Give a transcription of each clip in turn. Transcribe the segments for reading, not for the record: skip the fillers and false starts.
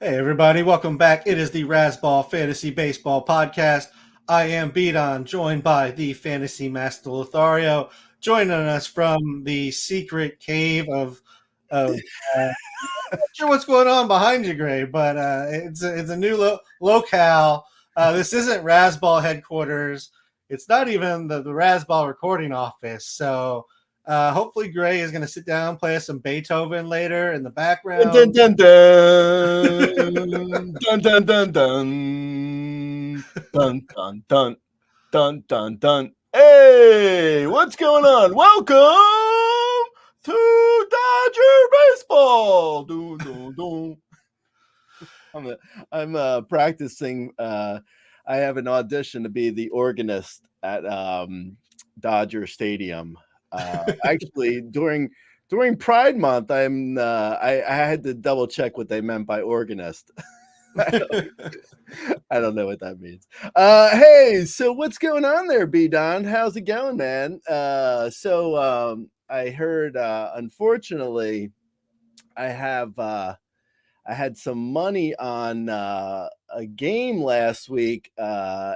Hey everybody, welcome back. It is the Razzball Fantasy Baseball Podcast. I am Beaton, joined by the Fantasy Master Lothario, joining us from the secret cave of not sure what's going on behind you, Gray, but it's a new locale. This isn't Razzball headquarters. It's not even the Razzball recording office. So hopefully Gray is going to sit down, play us some Beethoven later in the background. Dun, dun, dun, dun, dun, dun, dun, dun, dun, dun, dun, dun, dun. Hey, what's going on? Welcome to Dodger Baseball. Dun, dun, dun. I'm practicing. I have an audition to be the organist at Dodger Stadium. Actually, during Pride Month, I had to double check what they meant by organist. I don't know what that means. Hey, so what's going on there, B-Don? How's it going, man? So I heard, unfortunately, I had some money on a game last week,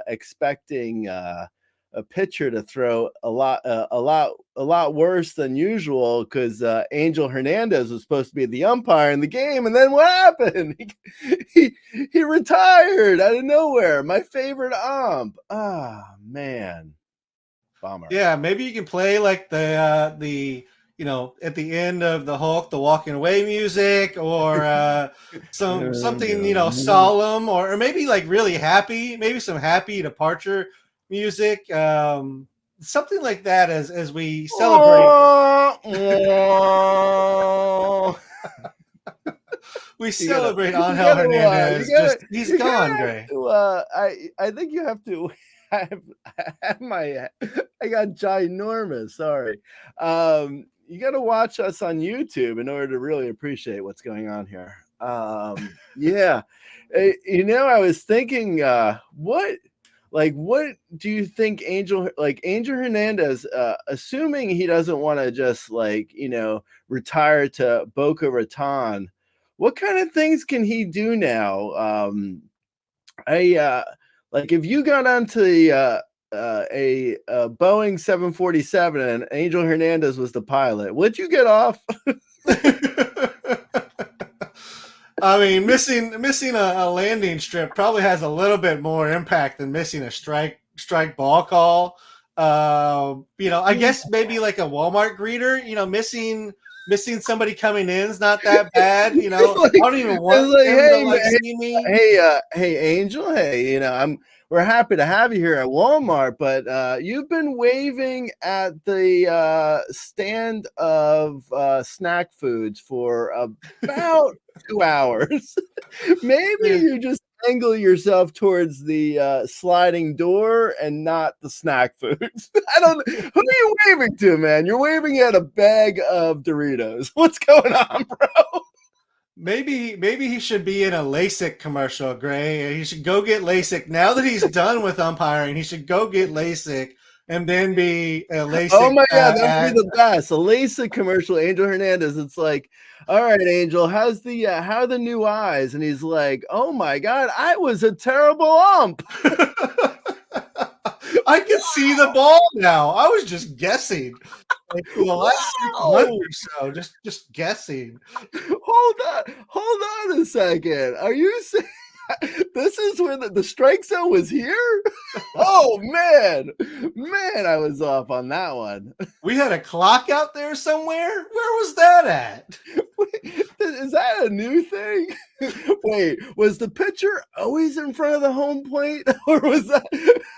expecting a pitcher to throw a lot worse than usual because Angel Hernandez was supposed to be the umpire in the game, and then what happened? He retired out of nowhere. My favorite ump. Ah, man, bummer. Yeah, maybe you can play like the at the end of the Hulk, the walking away music, or something solemn, or maybe like really happy, maybe some happy departure music, something like that as we celebrate. We celebrate Angel Hernandez. He's gone, Gray. I think you have to. I got ginormous. Sorry. You got to watch us on YouTube in order to really appreciate what's going on here. Yeah. I was thinking, what do you think Angel Hernandez, assuming he doesn't want to just retire to Boca Raton, what kind of things can he do now? If you got onto a Boeing 747 and Angel Hernandez was the pilot, would you get off? I mean, missing a landing strip probably has a little bit more impact than missing a strike ball call. I guess maybe like a Walmart greeter. Missing somebody coming in is not that bad. I don't even want them to see me. Hey, Angel. Hey, we're happy to have you here at Walmart, but you've been waving at the stand of snack foods for about 2 hours. Maybe you just angle yourself towards the sliding door and not the snack foods. I don't. Who are you waving to, man? You're waving at a bag of Doritos. What's going on, bro? Maybe he should be in a LASIK commercial, Gray. He should go get LASIK. Now that he's done with umpiring, he should go get LASIK and then be a LASIK. Oh my God, that'd be the best. A LASIK commercial, Angel Hernandez. It's like, all right, Angel, how are the new eyes? And he's like, oh my God, I was a terrible ump. I can see the ball now. I was just guessing. Like for the last 6 months or so, just guessing. Hold on a second. Are you saying this is where the strike zone was here? Oh man, I was off on that one. We had a clock out there somewhere. Where was that at? Is that a new thing? Wait, was the pitcher always in front of the home plate, or was that?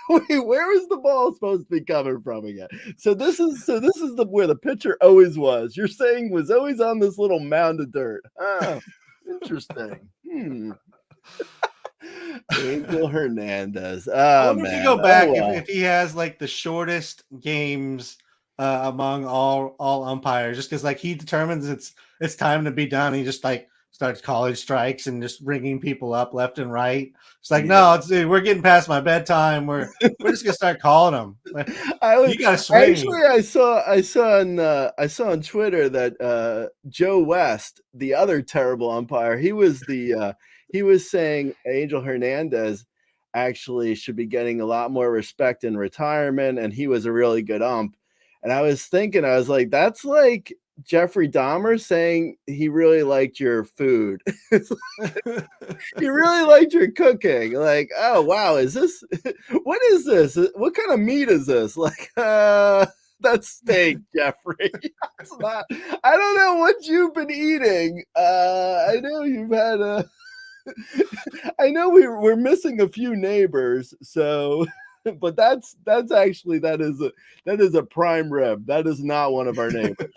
Wait, where was the ball supposed to be coming from again? So this is where the pitcher always was. You're saying was always on this little mound of dirt. Oh, interesting. Angel Hernandez. I wonder if you go back if he has like the shortest games among all umpires, just because like he determines it's time to be done. He just like starts college strikes and just ringing people up left and right. It's like, no, we're getting past my bedtime. We're just gonna start calling them. You gotta swing. Actually, I saw on Twitter that Joe West, the other terrible umpire, he was the he was saying Angel Hernandez actually should be getting a lot more respect in retirement, and he was a really good ump. And I was thinking, I was like, that's like Jeffrey Dahmer saying he really liked your food. He really liked your cooking. Like, oh wow, is this what is this? What kind of meat is this? Like, that's steak, Jeffrey. It's not. I don't know what you've been eating. I know you've had a. I know we're missing a few neighbors, so but that's actually that is a prime rib. That is not one of our neighbors.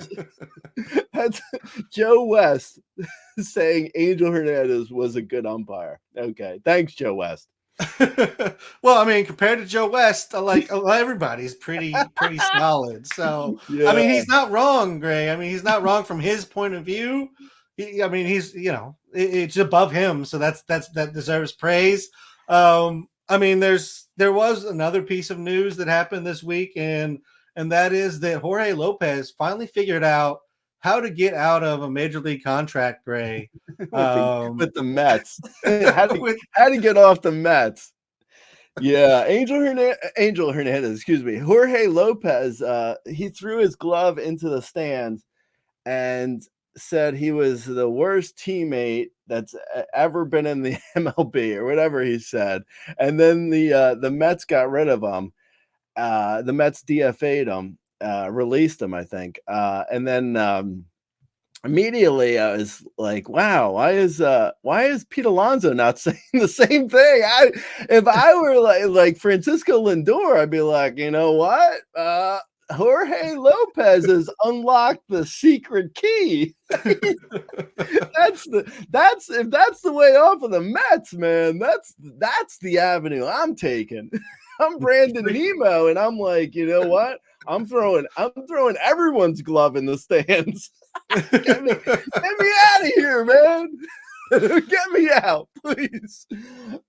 That's Joe West saying Angel Hernandez was a good umpire. Okay, thanks, Joe West. Well, I mean, compared to Joe West, everybody's pretty solid. So, Yeah. I mean, he's not wrong, Gray. I mean, he's not wrong from his point of view. He's it's above him, so that deserves praise. I mean, there was another piece of news that happened this week, and that is that Jorge Lopez finally figured out how to get out of a major league contract, Gray. with the Mets. How to get off the Mets. Yeah, Angel Hernandez, excuse me. Jorge Lopez, he threw his glove into the stands and said he was the worst teammate that's ever been in the MLB or whatever he said. And then the Mets got rid of him. The Mets DFA'd him, released him, I think. And then immediately I was like, wow, why is Pete Alonso not saying the same thing? If I were like Francisco Lindor, I'd be like, you know what? Jorge Lopez has unlocked the secret key. If that's the way off of the Mets, man, that's the avenue I'm taking. I'm Brandon Nemo, and I'm like, you know what? I'm throwing everyone's glove in the stands. Get me out of here, man. Get me out, please.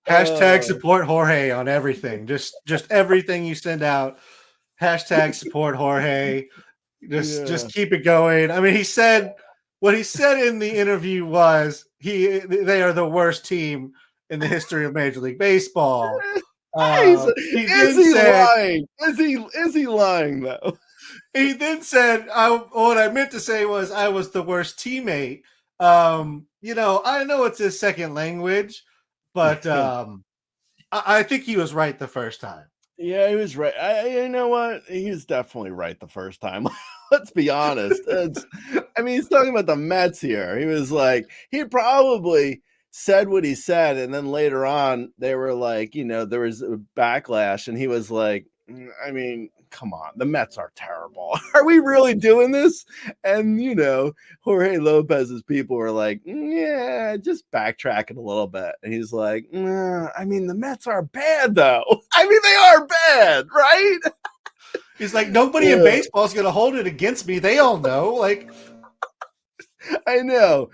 Hashtag support Jorge on everything. Just everything you send out. Hashtag support Jorge. Just keep it going. I mean, what he said in the interview was they are the worst team in the history of Major League Baseball. Is he lying? Is he lying though? He then said, what I meant to say was I was the worst teammate. I know it's his second language, but I think he was right the first time. Yeah, he was right. You know what? He's definitely right the first time. Let's be honest. He's talking about the Mets here. He was like, he probably said what he said, and then later on, they were like, there was a backlash, and he was like, I mean, come on, the Mets are terrible. Are we really doing this? And, Jorge Lopez's people were like, yeah, just backtracking a little bit. And he's like, the Mets are bad, though. They are bad, right? He's like, nobody in baseball is going to hold it against me. They all know. Like, I know.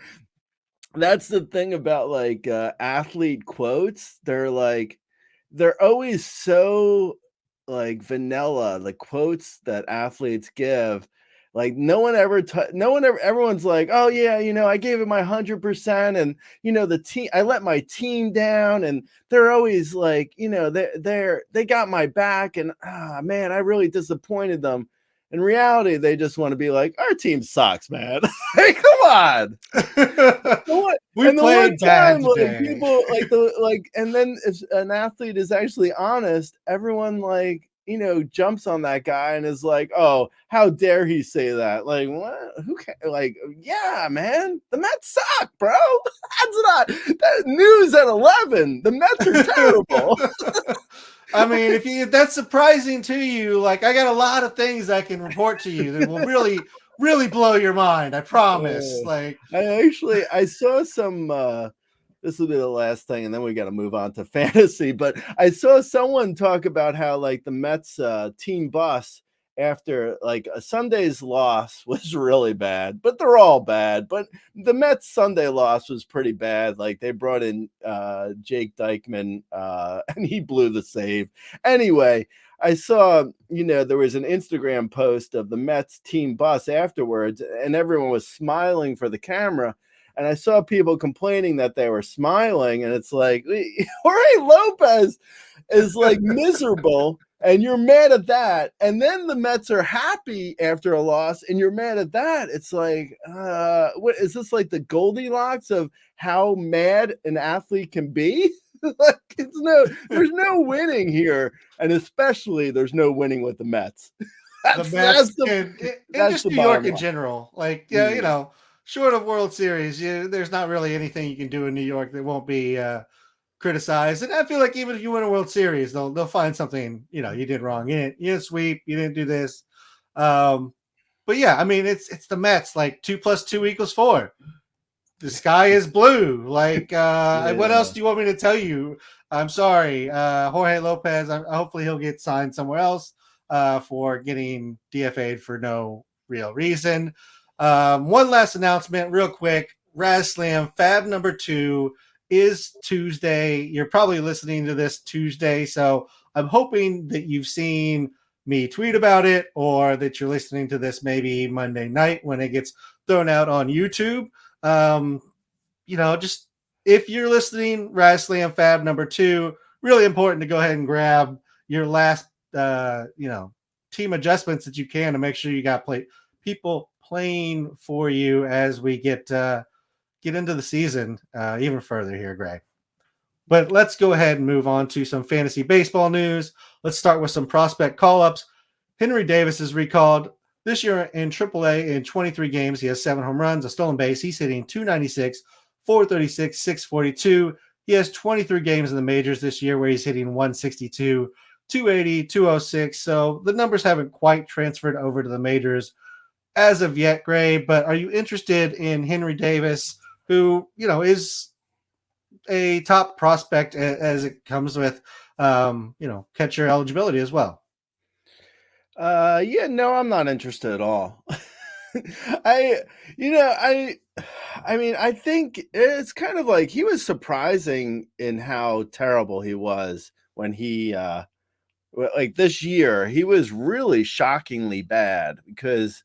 That's the thing about athlete quotes. They're always so vanilla, the quotes that athletes give. Everyone's like, oh yeah, I gave it my 100%, and the team, I let my team down, and they're always like, they got my back, and man, I really disappointed them. In reality, they just want to be like, our team sucks, man. Hey, come on. We played bad today. People and then if an athlete is actually honest, everyone jumps on that guy and is like, oh, how dare he say that? Like, what? Who can yeah, man, the Mets suck, bro. That news at 11. The Mets are terrible. If that's surprising to you, I got a lot of things I can report to you that will really, really blow your mind. I promise. I saw some. This will be the last thing, and then we got to move on to fantasy. But I saw someone talk about how the Mets team bus after a Sunday's loss was really bad, but they're all bad. But the Mets Sunday loss was pretty bad. They brought in Jake Dykman, and he blew the save. Anyway, I saw, there was an Instagram post of the Mets team bus afterwards, and everyone was smiling for the camera. and I saw people complaining that they were smiling, and it's like Jorge Lopez is like miserable, and you're mad at that, and then the Mets are happy after a loss, and you're mad at that. It's like, what is this, like the Goldilocks of how mad an athlete can be? Like, there's no winning here, and especially there's no winning with the Mets. The Mets and That's just the New York bottom in line. general. Like, yeah, you know, short of World Series, there's not really anything you can do in New York that won't be criticized. And I feel like even if you win a World Series, they'll find something, you know, you did wrong. You didn't sweep, you didn't do this. But yeah, I mean, it's the Mets. Like 2 + 2 = 4. The sky is blue. Like, what else do you want me to tell you? I'm sorry, Jorge Lopez. Hopefully he'll get signed somewhere else for getting DFA'd for no real reason. One last announcement, real quick. Slam Fab number 2 is Tuesday. You're probably listening to this Tuesday, so I'm hoping that you've seen me tweet about it, or that you're listening to this maybe Monday night when it gets thrown out on YouTube. You know, just if you're listening, Slam Fab number 2, really important to go ahead and grab your last, team adjustments that you can to make sure you got people playing for you as we get into the season even further here, Greg. But let's go ahead and move on to some fantasy baseball news. Let's start with some prospect call-ups. Henry Davis is recalled this year in AAA in 23 games. He has 7 home runs, a stolen base. He's hitting 296, 436, 642. He has 23 games in the majors this year where he's hitting 162, 280, 206. So the numbers haven't quite transferred over to the majors as of yet, Gray. But are you interested in Henry Davis, who, you know, is a top prospect as it comes with, catcher eligibility as well? No, I'm not interested at all. I, you know, I mean, I think it's kind of like he was surprising in how terrible he was when he, like this year, he was really shockingly bad because,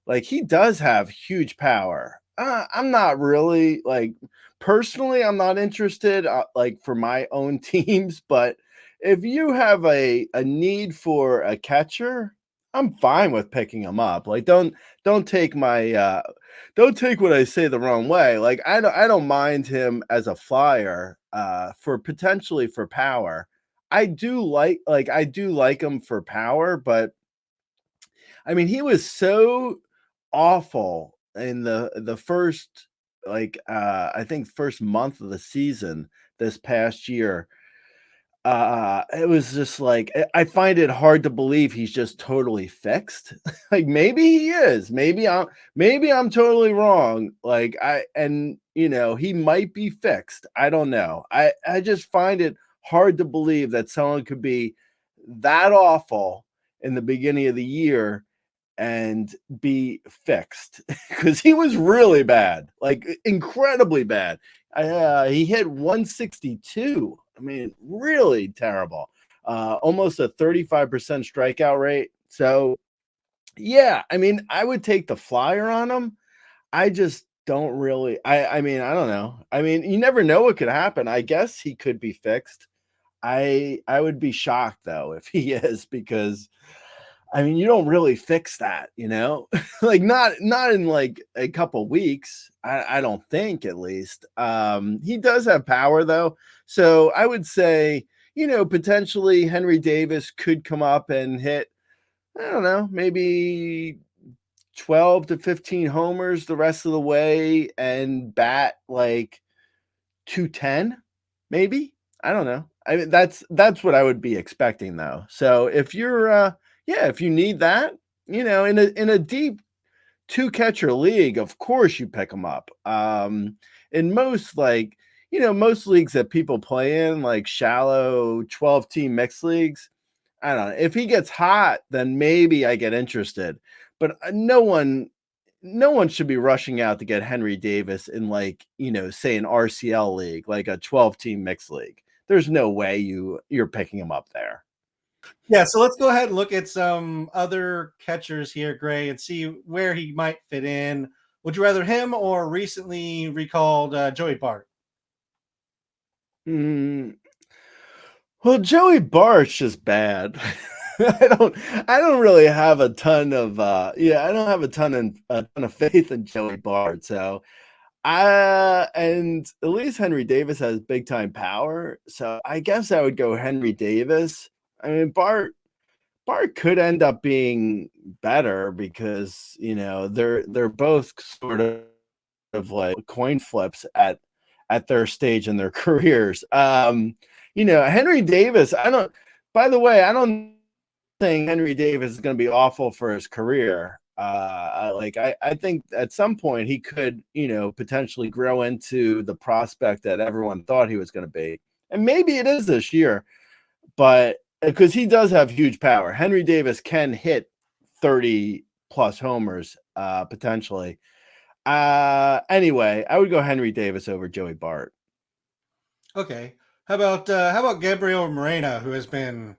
like, he does have huge power. I'm not really like personally, I'm not interested, like for my own teams, but if you have a need for a catcher, I'm fine with picking him up. Like, don't take my don't take what I say the wrong way. Like, I don't mind him as a flyer for potentially for power. I do like him for power, but I mean, he was so awful in the first, like, I think first month of the season this past year. It was just like I find it hard to believe he's just totally fixed. Like, maybe he is. Maybe I'm totally wrong. Like, he might be fixed. I don't know. I just find it hard to believe that someone could be that awful in the beginning of the year and be fixed because he was really bad, like incredibly bad. He hit 162. I mean, really terrible. Almost a 35% strikeout rate. So, yeah, I mean, I would take the flyer on him. I just don't really. I mean, I don't know. I mean, you never know what could happen. I guess he could be fixed. I would be shocked though if he is, because I mean, you don't really fix that, like not in like a couple weeks. I don't think, at least. He does have power though. So I would say, potentially Henry Davis could come up and hit, I don't know, maybe 12 to 15 homers the rest of the way and bat like 210, maybe. I don't know. I mean, that's what I would be expecting though. So if you're if you need that, in a deep 2-catcher league, of course you pick them up. In most, like, most leagues that people play in, like shallow 12-team mixed leagues, I don't know. If he gets hot, then maybe I get interested. But no one should be rushing out to get Henry Davis in, like, say an RCL league, like a 12-team mixed league. There's no way you're picking him up there. Yeah, so let's go ahead and look at some other catchers here, Gray, and see where he might fit in Would you rather him or recently recalled Joey Bart? Mm, well, Joey Bart's just bad. I don't really have a ton of I don't have a ton of faith in Joey Bart. So and at least Henry Davis has big time power. So I guess I would go Henry Davis. I mean, Bart could end up being better because they're both sort of like coin flips at their stage in their careers. Henry Davis. I don't. By the way, I don't think Henry Davis is going to be awful for his career. I think at some point he could, potentially grow into the prospect that everyone thought he was going to be, and maybe it is this year. But because he does have huge power, Henry Davis can hit 30 plus homers potentially. Anyway, I would go Henry Davis over Joey Bart. Okay. How about Gabriel Moreno, who has been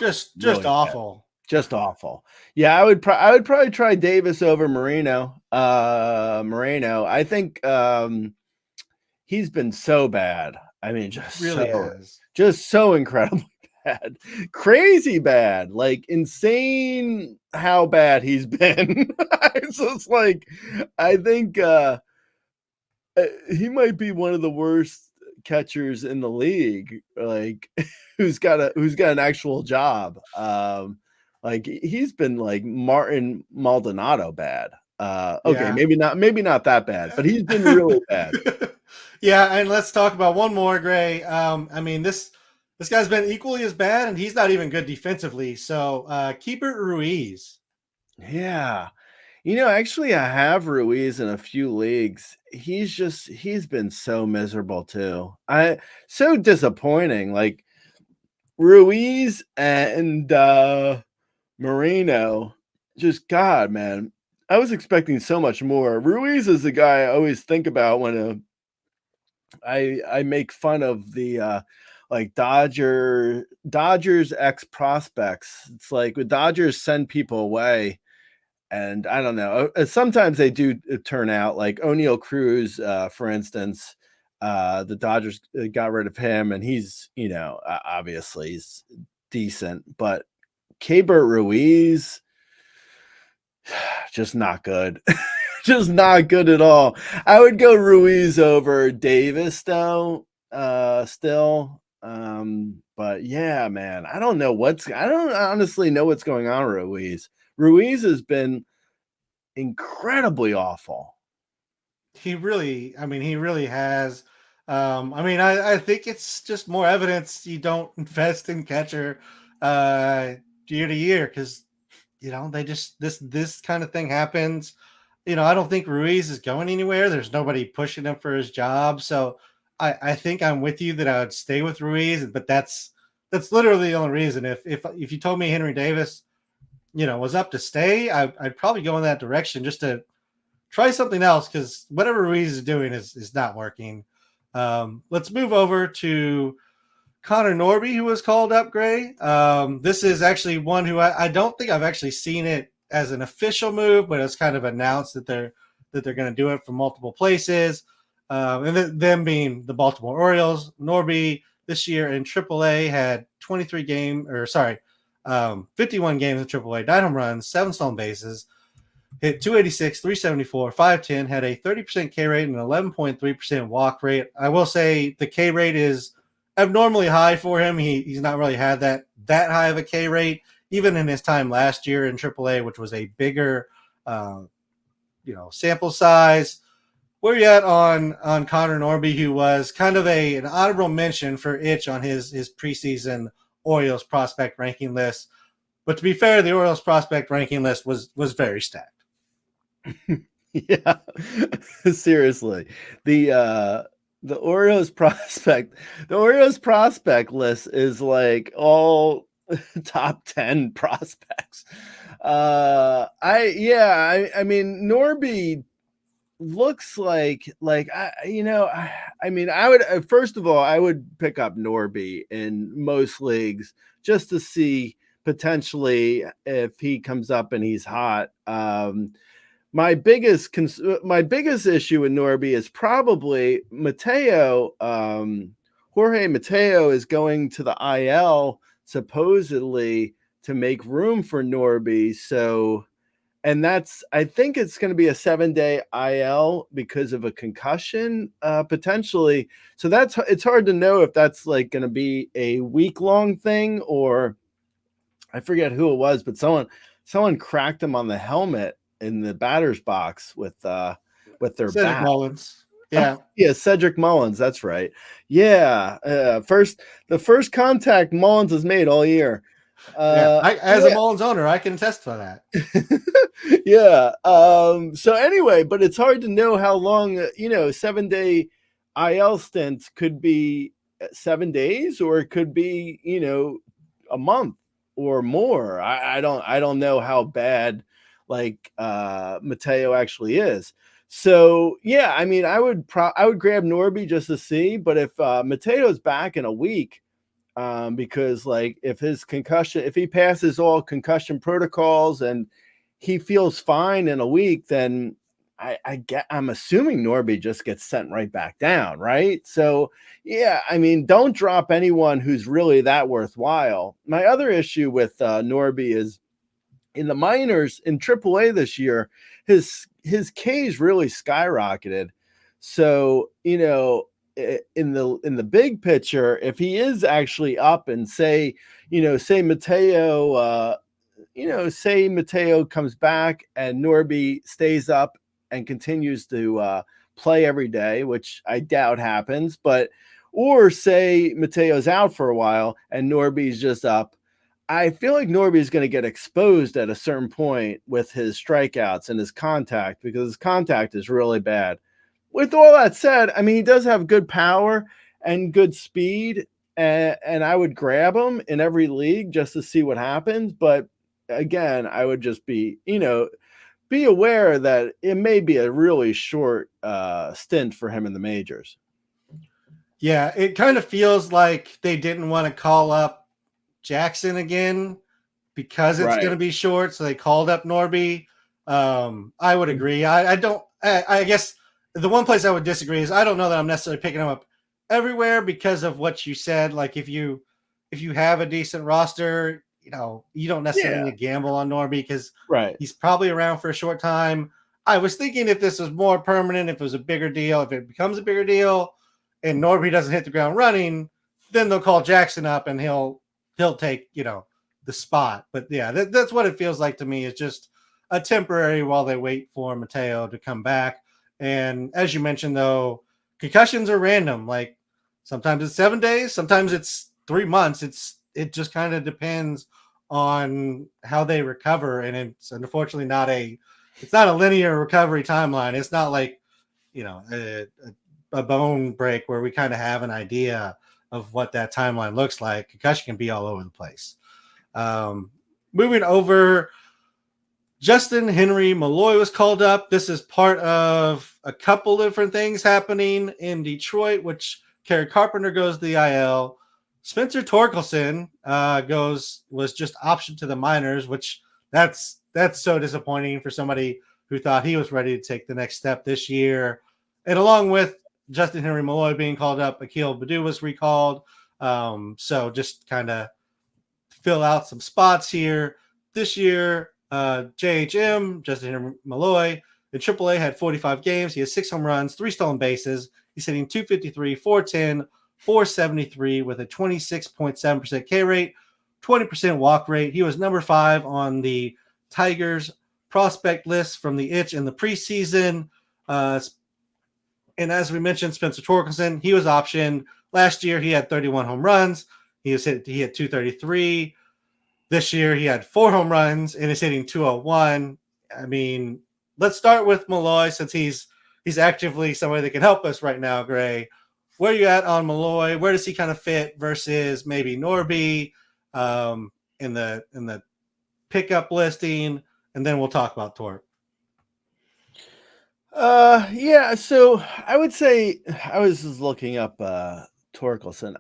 just Really awful? just awful. Yeah, I would probably try Davis over Moreno. Moreno, I think he's been so bad. I mean, Really has. just so incredibly bad, crazy bad, like insane how bad he's been. It's just like I think he might be one of the worst catchers in the league, like who's got an actual job. Like he's been like Martin Maldonado bad. Okay, Yeah. maybe not that bad, but he's been really bad. Yeah, and let's talk about one more, Gray. I mean, this guy's been equally as bad, and he's not even good defensively. So, Keeper Ruiz. Yeah. Actually, I have Ruiz in a few leagues. He's been so miserable too. So disappointing. Like Ruiz and Moreno, just God, man. I was expecting so much more. Ruiz is the guy I always think about when I make fun of the like Dodgers ex prospects. It's like when Dodgers send people away, and I don't know. Sometimes they do turn out, like O'Neal Cruz, for instance. The Dodgers got rid of him, and he's, obviously he's decent. But Keibert Ruiz, just not good. Just not good at all. I would go Ruiz over Davis, though, still. But yeah, man, I don't honestly know what's going on with Ruiz. Ruiz has been incredibly awful. He really has. I think it's just more evidence you don't invest in catcher year to year because they just this kind of thing happens. I don't think Ruiz is going anywhere. There's nobody pushing him for his job, so I think I'm with you that I would stay with Ruiz. But that's literally the only reason. If you told me Henry Davis, was up to stay, I'd probably go in that direction just to try something else because whatever Ruiz is doing is not working. Let's move over to Connor Norby, who was called up, Gray. This is actually one who I don't think I've actually seen it as an official move, but it's kind of announced that they're going to do it from multiple places. Them being the Baltimore Orioles. Norby this year in AAA had 51 games in AAA, 9 home runs, 7 stolen bases, hit 286, 374, 510, had a 30% K rate and an 11.3% walk rate. I will say the K rate is abnormally high for him. He's not really had that high of a K rate, even in his time last year in AAA, which was a bigger, sample size. Where you at on Connor Norby, who was kind of an honorable mention for Itch on his preseason Orioles prospect ranking list. But to be fair, the Orioles prospect ranking list was very stacked. Yeah, seriously. The Orioles prospect list is like all top 10 prospects. I mean Norby looks like I would first of all I would pick up Norby in most leagues just to see potentially if he comes up and he's hot. my biggest issue with Norby is probably Mateo. Jorge Mateo is going to the IL supposedly to make room for Norby. So, and I think it's going to be a 7-day IL because of a concussion, potentially. So it's hard to know if that's like going to be a week-long thing, or I forget who it was, but someone cracked him on the helmet in the batter's box with their Cedric bat. Mullins. Yeah. Yeah, Cedric Mullins. That's right. Yeah. The first contact Mullins has made all year. As a Mullins owner, I can attest to that. Yeah. So anyway, but it's hard to know how long, 7-day IL stints could be 7 days, or it could be, a month or more. I don't know how bad like Mateo actually is. So yeah, I mean, I would grab Norby just to see, but if Mateo's back in a week, because like if he passes all concussion protocols and he feels fine in a week, then I'm assuming Norby just gets sent right back down, right? So yeah, I mean, don't drop anyone who's really that worthwhile. My other issue with Norby is in the minors in AAA this year, his K's really skyrocketed. So in the big picture, if he is actually up and say Mateo, say Mateo comes back and Norby stays up and continues to play every day, which I doubt happens, or say Mateo's out for a while and Norby's just up, I feel like Norby is going to get exposed at a certain point with his strikeouts and his contact, because his contact is really bad. With all that said, I mean, he does have good power and good speed, and I would grab him in every league just to see what happens. But again, I would just be aware that it may be a really short stint for him in the majors. Yeah, it kind of feels like they didn't want to call up Jackson again because it's going to be short, so they called up Norby. I would agree. I guess the one place I would disagree is I don't know that I'm necessarily picking him up everywhere because of what you said. Like if you have a decent roster, you don't necessarily need to gamble on Norby because he's probably around for a short time. I was thinking if this was more permanent, if it was a bigger deal, if it becomes a bigger deal and Norby doesn't hit the ground running, then they'll call Jackson up and he'll take, the spot. But yeah, that's what it feels like to me. It's just a temporary while they wait for Mateo to come back. And as you mentioned, though, concussions are random. Like sometimes it's 7 days, sometimes it's 3 months. It just kind of depends on how they recover. And it's unfortunately not a linear recovery timeline. It's not like, a bone break where we kind of have an idea of what that timeline looks like. Concussion can be all over the place. Moving over, Justyn-Henry Malloy was called up. This is part of a couple different things happening in Detroit, which Kerry Carpenter goes to the IL. Spencer Torkelson was just optioned to the minors, which that's so disappointing for somebody who thought he was ready to take the next step this year. And along with Justyn-Henry Malloy being called up, Akil Baddoo was recalled. So just kind of fill out some spots here. This year, JHM, Justyn-Henry Malloy, in AAA had 45 games. He has 6 home runs, 3 stolen bases. He's hitting 253, 410, 473 with a 26.7% K rate, 20% walk rate. He was number 5 on the Tigers prospect list from the Itch in the preseason. And as we mentioned, Spencer Torkelson, he was optioned. Last year, he had 31 home runs. He had 233. This year, he had 4 home runs and is hitting 201. I mean, let's start with Malloy since he's actively somebody that can help us right now, Gray. Where are you at on Malloy? Where does he kind of fit versus maybe Norby in the pickup listing? And then we'll talk about Torque. Yeah, so I would say I was just looking up Torkelson.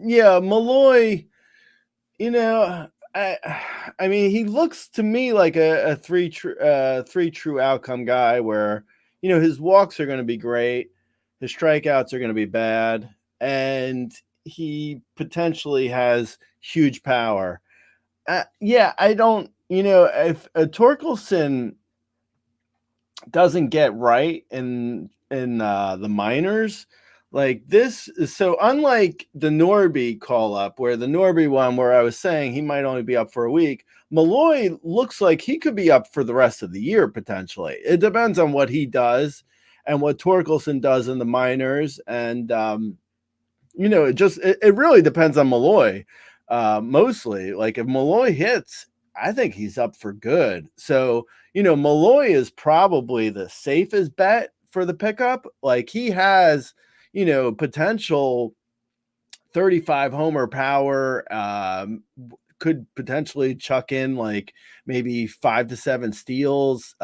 Yeah, Malloy, I mean, he looks to me like a three true outcome guy where, his walks are going to be great. His strikeouts are going to be bad. And he potentially has huge power. Yeah, I don't, if a Torkelson doesn't get right in the minors like this is so unlike the Norby call up where the Norby one where I was saying he might only be up for a week. Malloy looks like he could be up for the rest of the year potentially. It depends on what he does and what Torkelson does in the minors and it really depends on Malloy mostly. Like if Malloy hits, I think he's up for good. So Malloy is probably the safest bet for the pickup. Like he has, potential 35 homer power, could potentially chuck in like maybe 5 to 7 steals.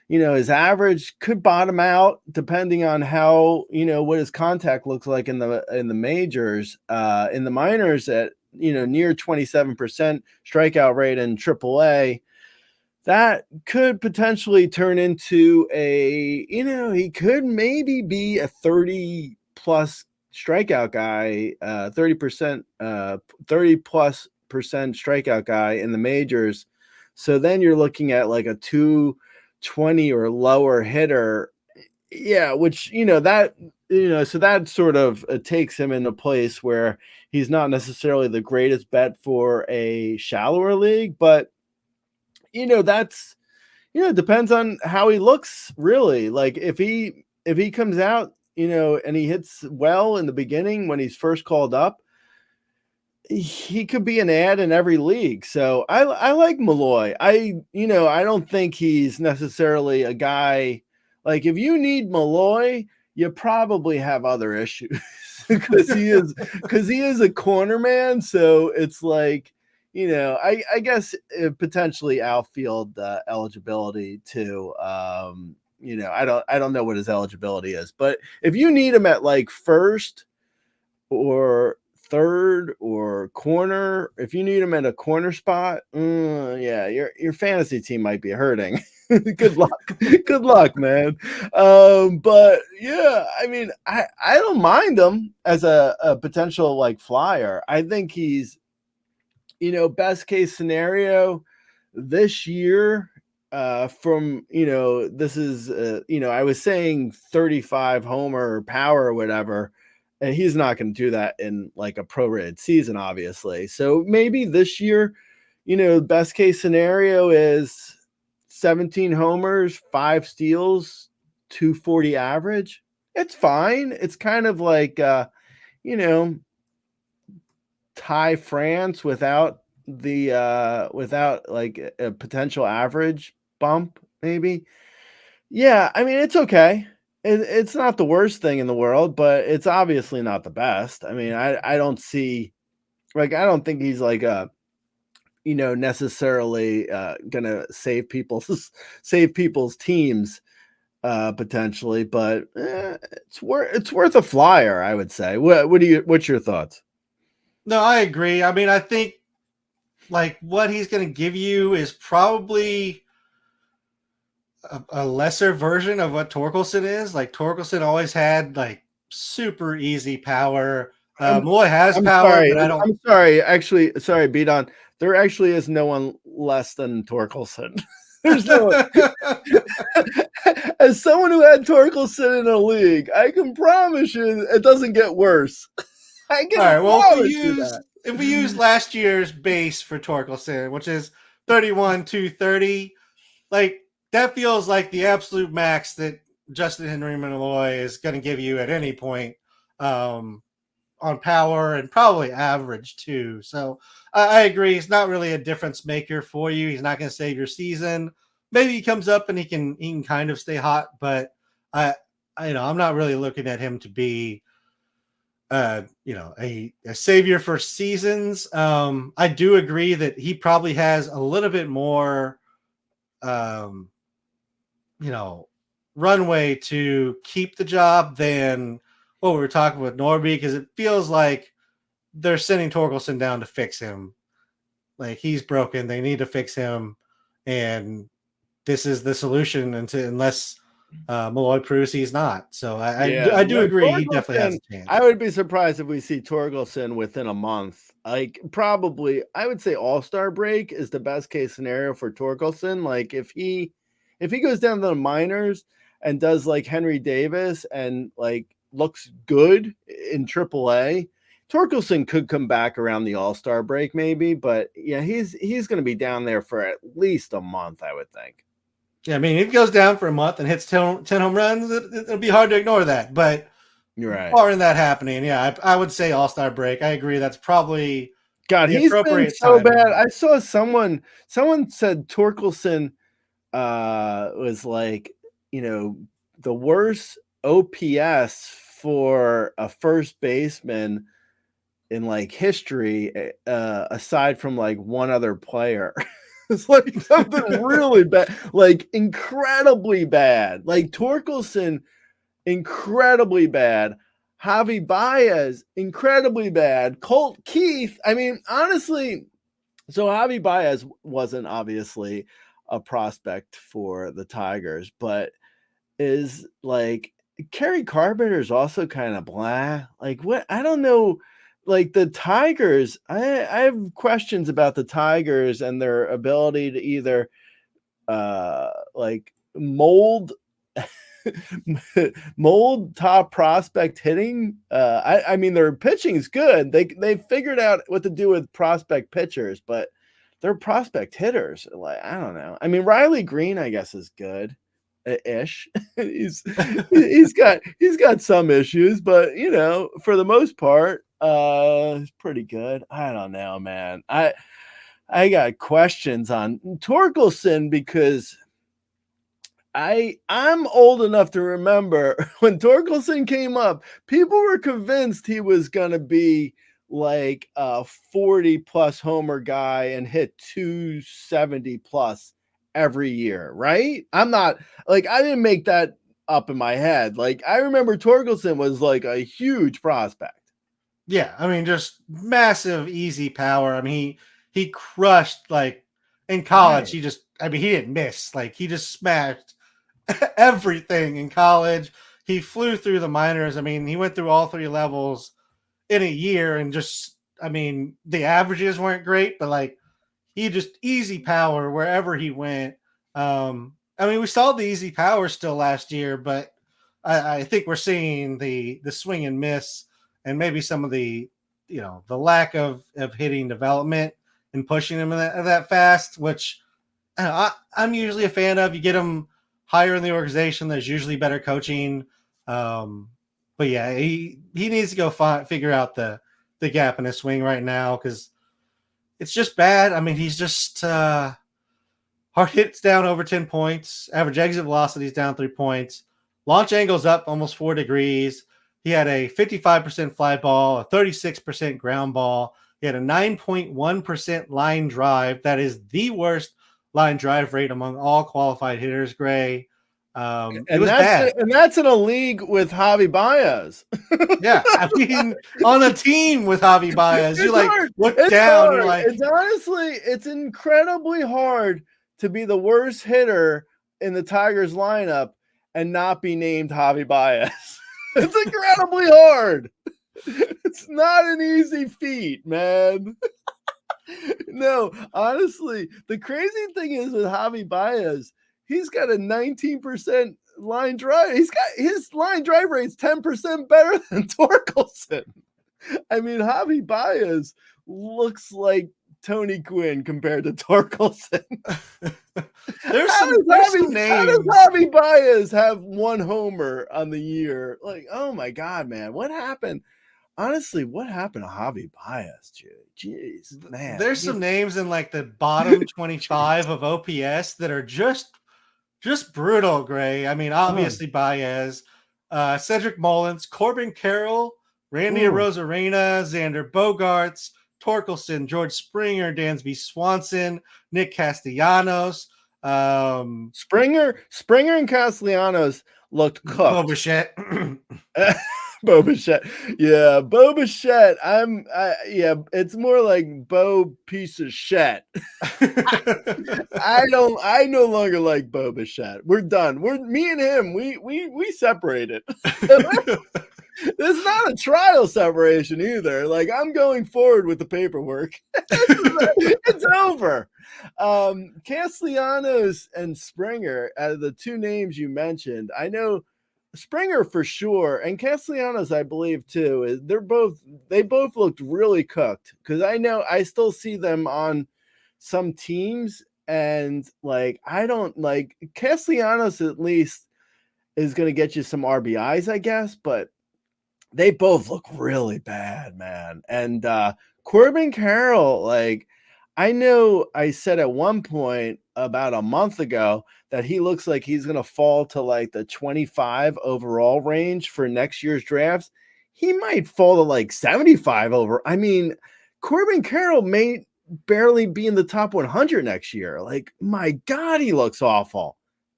His average could bottom out depending on how, what his contact looks like in the majors, in the minors at, near 27% strikeout rate in AAA. That could potentially turn into he could maybe be a 30 plus strikeout guy, 30%, 30 plus percent strikeout guy in the majors. So then you're looking at like a 220 or lower hitter. Yeah, which, so that sort of takes him in a place where he's not necessarily the greatest bet for a shallower league, but that's depends on how he looks really. Like if he comes out, and he hits well in the beginning when he's first called up, he could be an ad in every league. So I like Malloy. I don't think he's necessarily a guy like if you need Malloy, you probably have other issues because he is a corner man. So it's like, I guess potentially outfield eligibility too. I don't know what his eligibility is, but if you need him at like first or third or corner, if you need him at a corner spot, yeah, your fantasy team might be hurting. Good luck, man. But yeah, I mean, I don't mind him as a potential like flyer. I think he's, best case scenario this year. From this is I was saying 35 homer power or whatever, and he's not going to do that in like a prorated season, obviously. So maybe this year, best case scenario is 17 homers, 5 steals, 240 average. It's fine. It's kind of like you know Ty France without without like a potential average bump, maybe. Yeah, I mean it's okay. It's not the worst thing in the world, but it's obviously not the best. I mean, I don't see like I don't think he's like a necessarily gonna save people's teams potentially, but it's worth a flyer, I would say. What's your thoughts? No, I agree. I mean, I think like what he's going to give you is probably a lesser version of what Torkelson is. Like Torkelson always had like super easy power. Malloy has I'm power, sorry. but I don't. I'm sorry. Actually, sorry, Beat on. There actually is no one less than Torkelson. There's no as someone who had Torkelson in a league, I can promise you it doesn't get worse. I can All right. Well, promise you that. if we use last year's base for Torkelson, which is 31,230, like that feels like the absolute max that Justyn-Henry Malloy is going to give you at any point on power and probably average too. So I agree. He's not really a difference maker for you. He's not going to save your season. Maybe he comes up and he can kind of stay hot, but I'm not really looking at him to be a savior for seasons. I do agree that he probably has a little bit more runway to keep the job than what we were talking with Norby, because it feels like they're sending Torkelson down to fix him like he's broken. They need to fix him, and this is the solution unless Malloy proves he's not. So I do no, agree he definitely has a chance. I would be surprised if we see Torkelson within a month. Like probably, I would say All-Star break is the best case scenario for Torkelson. Like if he goes down to the minors and does like Henry Davis and like looks good in AAA, Torkelson could come back around the All-Star break maybe, but yeah, he's going to be down there for at least a month, I would think. Yeah, I mean, if he goes down for a month and hits 10 home runs, it'll be hard to ignore that. But barring that happening, yeah, I would say All-Star break. I agree. That's probably he's been so bad. I saw someone said Torkelson was like, the worst OPS for a first baseman in like history, aside from like one other player. It's like something really bad, like incredibly bad. Like Torkelson, incredibly bad. Javi Baez, incredibly bad. Colt Keith, I mean, honestly, so Javi Baez wasn't obviously a prospect for the Tigers, but is like Kerry Carpenter's also kind of blah. Like what? I don't know. Like the Tigers, I have questions about the Tigers and their ability to either like mold top prospect hitting. I mean their pitching is good. They figured out what to do with prospect pitchers, but they're prospect hitters. Like I don't know. I mean Riley Green, I guess, is good. Ish. he's got some issues, but for the most part, it's pretty good. I don't know, man. I got questions on Torkelson because I'm old enough to remember when Torkelson came up, people were convinced he was gonna be like a 40 plus homer guy and hit 270 plus every year, right? I'm not like I didn't make that up in my head. Like I remember Torkelson was like a huge prospect. Yeah, I mean just massive easy power. I mean he crushed like in college. He didn't miss. Like he just smashed everything in college. He flew through the minors. I mean, he went through all three levels in a year and just I mean, the averages weren't great, but like he just easy power wherever he went. I mean, we saw the easy power still last year, but I think we're seeing the swing and miss and maybe some of the the lack of hitting development and pushing him that fast, which I'm usually a fan of. You get him higher in the organization, there's usually better coaching. But yeah, he needs to go figure out the gap in his swing right now because it's just bad. I mean, he's just hard hits down over 10 points. Average exit velocity is down 3 points. Launch angle's up almost 4 degrees. He had a 55% fly ball, a 36% ground ball. He had a 9.1% line drive. That is the worst line drive rate among all qualified hitters, Gray. It was bad. And that's in a league with Javi Baez. Yeah, I mean, on a team with Javi Baez, you like look down. Hard. You're like, it's incredibly hard to be the worst hitter in the Tigers lineup and not be named Javi Baez. It's incredibly hard. It's not an easy feat, man. No, honestly, the crazy thing is with Javi Baez, he's got a 19% line drive. His line drive rate's 10% better than Torkelson. I mean, Javi Baez looks like Tony Gwynn compared to Torkelson. there's some names. How does Javi Baez have one homer on the year? Like, oh my God, man, what happened? Honestly, what happened to Javi Baez? Jeez, man. There's some names in like the bottom 25 of OPS that are just brutal, Gray. I mean, obviously Baez, Cedric Mullins, Corbin Carroll, Randy Arozarena, Xander Bogaerts, Torkelson, George Springer, Dansby Swanson, Nick Castellanos. Springer and Castellanos looked cooked. Bullshit. Bo Bichette. Yeah, Bo Bichette. Yeah, it's more like Bo piece of shit. I no longer like Bo Bichette. We're done. Me and him, we separated. It's not a trial separation either. Like, I'm going forward with the paperwork. It's over. Castellanos and Springer, out of the two names you mentioned, I know Springer for sure, and Castellanos, I believe too. They both looked really cooked, because I know I still see them on some teams, and like, I don't like Castellanos. At least is going to get you some RBIs, I guess, but they both look really bad, man. And Corbin Carroll, like, I know I said at one point about a month ago that he looks like he's going to fall to like the 25 overall range for next year's drafts. He might fall to like 75 over. I mean, Corbin Carroll may barely be in the top 100 next year. Like, my God, he looks awful.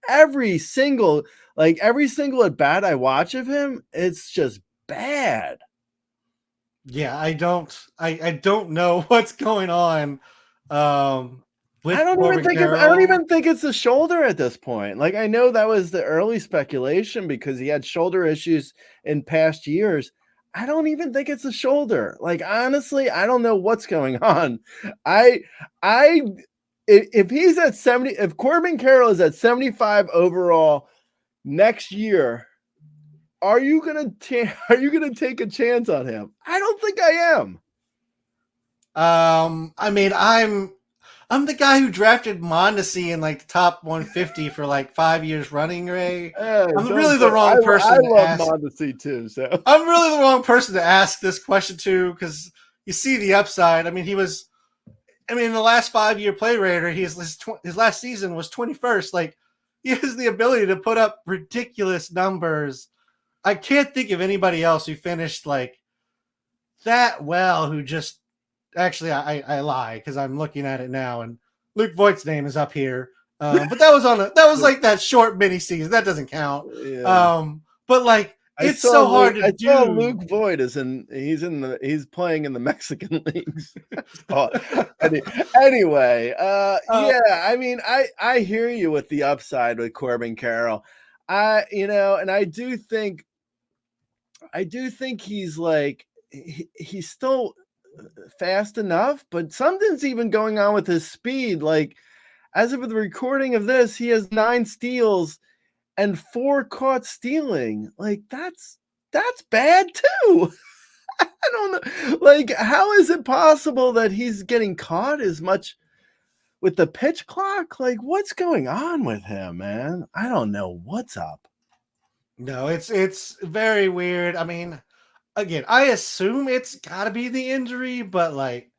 Every single at bat I watch of him, it's just bad. Yeah, I don't know what's going on. With I Carroll. don't even think it's the shoulder at this point. Like, I know that was the early speculation because he had shoulder issues in past years. I don't even think it's the shoulder. Like, honestly, I don't know what's going on. If he's at 70, if Corbin Carroll is at 75 overall next year, are you gonna take a chance on him? I don't think I am. I mean, I'm the guy who drafted Mondesi in like the top 150 for like 5 years running, Ray. I'm really the wrong person I to love ask. Mondesi too, so I'm really the wrong person to ask this question to, because you see the upside. I mean, in the last 5-year play rater, his last season was 21st. Like, he has the ability to put up ridiculous numbers. I can't think of anybody else who finished like that well, who just actually, I lie, because I'm looking at it now, and Luke Voigt's name is up here. But that was like that short mini season. That doesn't count. yeah. But like, it's so hard to do. I saw Luke Voigt he's playing in the Mexican leagues. Anyway, yeah, I mean, I hear you with the upside with Corbin Carroll. And I do think he's like, he's still fast enough, but something's even going on with his speed. Like, as of the recording of this, he has 9 steals and 4 caught stealing. Like, that's bad too. I don't know. Like, how is it possible that he's getting caught as much with the pitch clock? Like, what's going on with him, man? I don't know what's up. No, it's very weird. I mean, again, I assume it's got to be the injury, but like,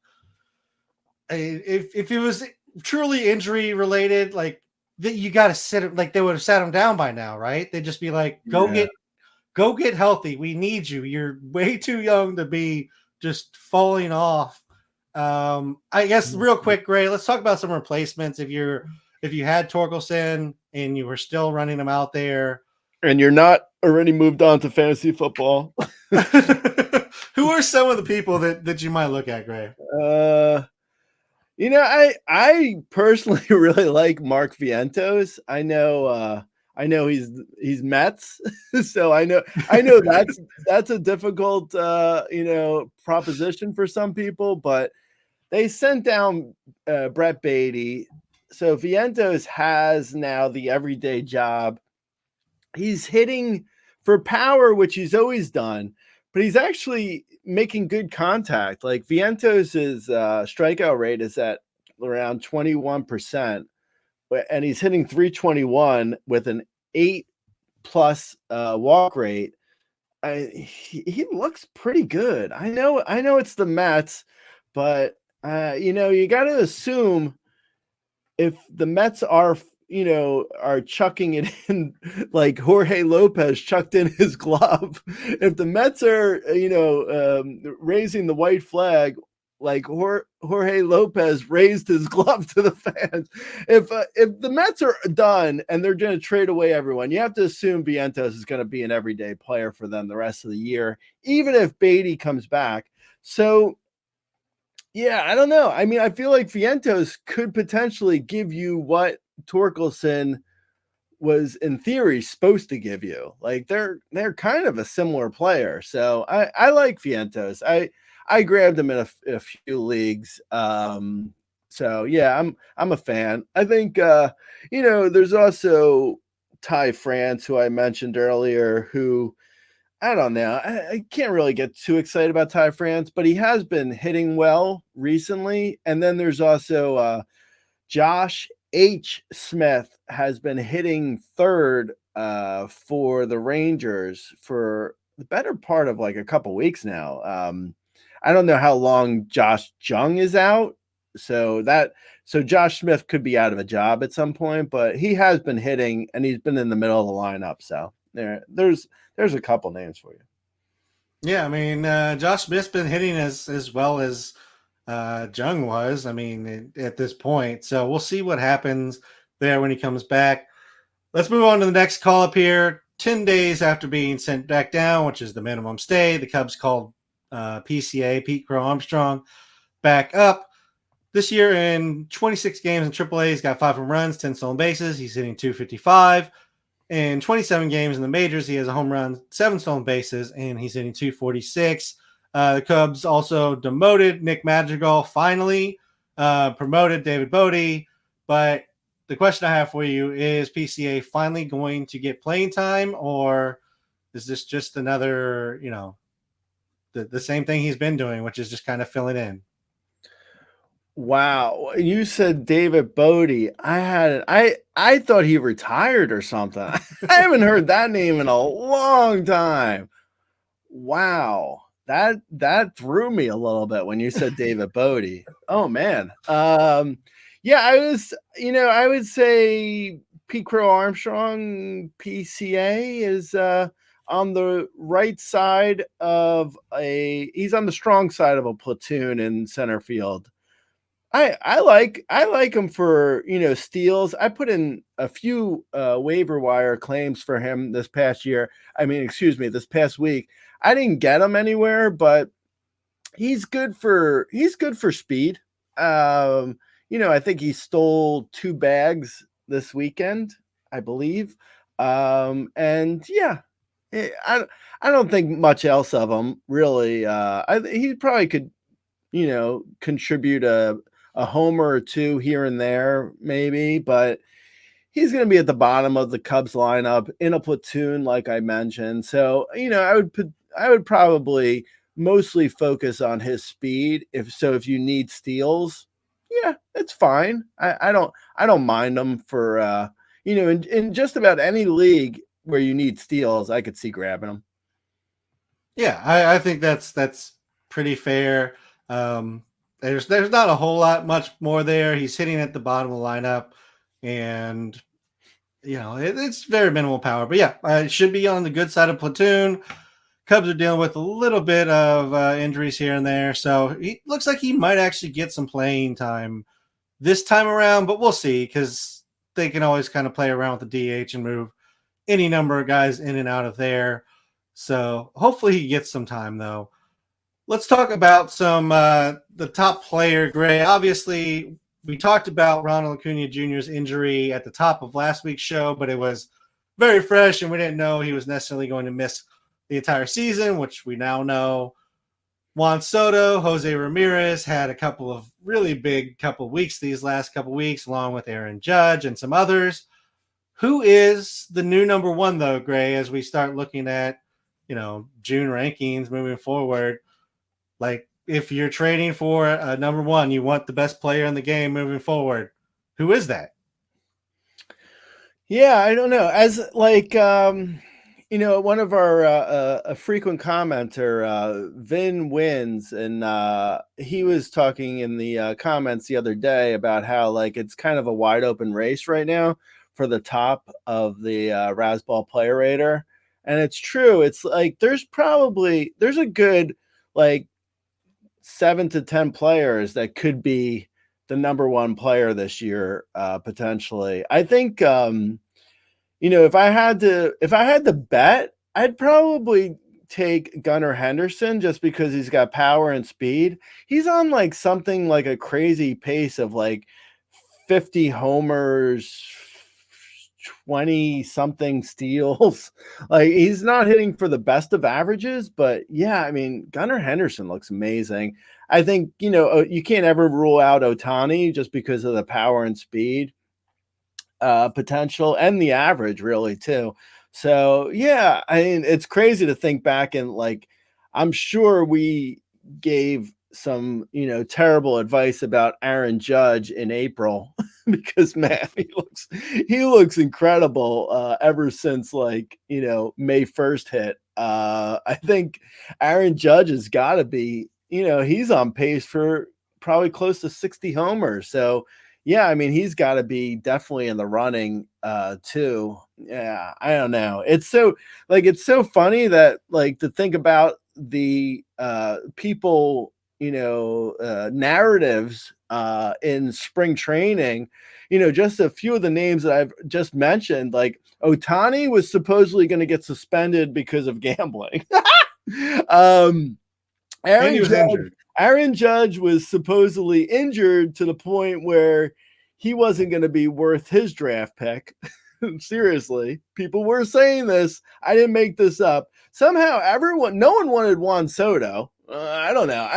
if it was truly injury related, like, that you got to sit him, like, they would have sat him down by now, right? They'd just be like, go get healthy. We need you. You're way too young to be just falling off. I guess real quick, Gray, let's talk about some replacements. If you had Torkelson and you were still running him out there, and you're not already moved on to fantasy football, who are some of the people that you might look at, Gray? I personally really like Mark Vientos. I know he's Mets, so I know that's a difficult proposition for some people, but they sent down Brett Beatty, so Vientos has now the everyday job. He's hitting for power, which he's always done, but he's actually making good contact. Like, Vientos' strikeout rate is at around 21%, and he's hitting 321 with an 8+ walk rate. He looks pretty good. I know it's the Mets, but you got to assume if the Mets are chucking it in like Jorge Lopez chucked in his glove, if the Mets are raising the white flag, like Jorge Lopez raised his glove to the fans. If the Mets are done and they're going to trade away everyone, you have to assume Vientos is going to be an everyday player for them the rest of the year, even if Beatty comes back. So, yeah, I don't know. I mean, I feel like Vientos could potentially give you what Torkelson was in theory supposed to give you. Like they're kind of a similar player. So I like Vientos. I grabbed him in a few leagues. So yeah, I'm a fan. I think there's also Ty France, who I mentioned earlier, who I don't know. I can't really get too excited about Ty France, but he has been hitting well recently. And then there's also Josh H. Smith has been hitting third for the Rangers for the better part of like a couple weeks now. I don't know how long Josh Jung is out, so Josh Smith could be out of a job at some point, but he has been hitting and he's been in the middle of the lineup. So there's a couple names for you. Yeah, I mean, Josh Smith's been hitting as well as Jung was. I mean, at this point, so we'll see what happens there when he comes back. Let's move on to the next call up here. 10 days after being sent back down, which is the minimum stay, the Cubs called PCA, Pete Crow-Armstrong, back up. This year in 26 games in AAA, he's got 5 home runs, 10 stolen bases. He's hitting .255. In 27 games in the majors, he has a home run, 7 stolen bases, and he's hitting .246. The Cubs also demoted Nick Madrigal, finally promoted David Bodie. But the question I have for you is PCA finally going to get playing time, or is this just another, the same thing he's been doing, which is just kind of filling in? Wow, you said David Bodie. I thought he retired or something. I haven't heard that name in a long time. Wow, that threw me a little bit when you said David Bodie. Oh man, yeah, I would say Pete Crow-Armstrong, PCA is on the right side of he's on the strong side of a platoon in center field. I like him for steals. I put in a few waiver wire claims for him this past year. This past week. I didn't get him anywhere, but he's good for speed. I think he stole 2 bags this weekend, I believe. And yeah, I don't think much else of him really. He probably could contribute a homer or 2 here and there, maybe, but he's going to be at the bottom of the Cubs lineup in a platoon, like I mentioned. So, I would probably mostly focus on his speed. If you need steals, yeah, it's fine. I don't mind them for, in just about any league where you need steals, I could see grabbing them. Yeah, I think that's pretty fair. There's not a whole lot much more there. He's hitting at the bottom of the lineup, and it's very minimal power. But yeah, it should be on the good side of platoon. Cubs are dealing with a little bit of injuries here and there, so he looks like he might actually get some playing time this time around. But we'll see, because they can always kind of play around with the DH and move any number of guys in and out of there. So hopefully he gets some time, though. Let's talk about some the top player, Gray. Obviously, we talked about Ronald Acuna Jr.'s injury at the top of last week's show, but it was very fresh, and we didn't know he was necessarily going to miss the entire season, which we now know. Juan Soto, Jose Ramirez had a couple of really big couple weeks these last couple weeks, along with Aaron Judge and some others. Who is the new number one, though, Gray, as we start looking at, June rankings moving forward? Like, if you're trading for a number one, you want the best player in the game moving forward. Who is that? Yeah, I don't know. As one of our a frequent commenter, Vin Wins, and he was talking in the comments the other day about how like it's kind of a wide open race right now for the top of the Razzball Player Rater, and it's true. It's like there's a good like 7 to 10 players that could be the number one player this year, potentially. I think, if I had to bet, I'd probably take Gunnar Henderson just because he's got power and speed. He's on like something like a crazy pace of like 50 homers, 20 something steals. Like he's not hitting for the best of averages, but yeah, I mean, Gunnar Henderson looks amazing. I think, you can't ever rule out Ohtani just because of the power and speed potential and the average really too. So yeah, I mean, it's crazy to think back and like, I'm sure we gave some, terrible advice about Aaron Judge in April because man, he looks incredible ever since like, May 1st hit. I think Aaron Judge has got to be, he's on pace for probably close to 60 homers. So yeah, I mean, he's got to be definitely in the running too. Yeah, I don't know. It's so funny that like to think about the people, narratives in spring training. Just a few of the names that I've just mentioned, like Ohtani was supposedly going to get suspended because of gambling. And he was injured. Aaron Judge was supposedly injured to the point where he wasn't going to be worth his draft pick. Seriously, people were saying this. I didn't make this up. Somehow no one wanted Juan Soto. I don't know.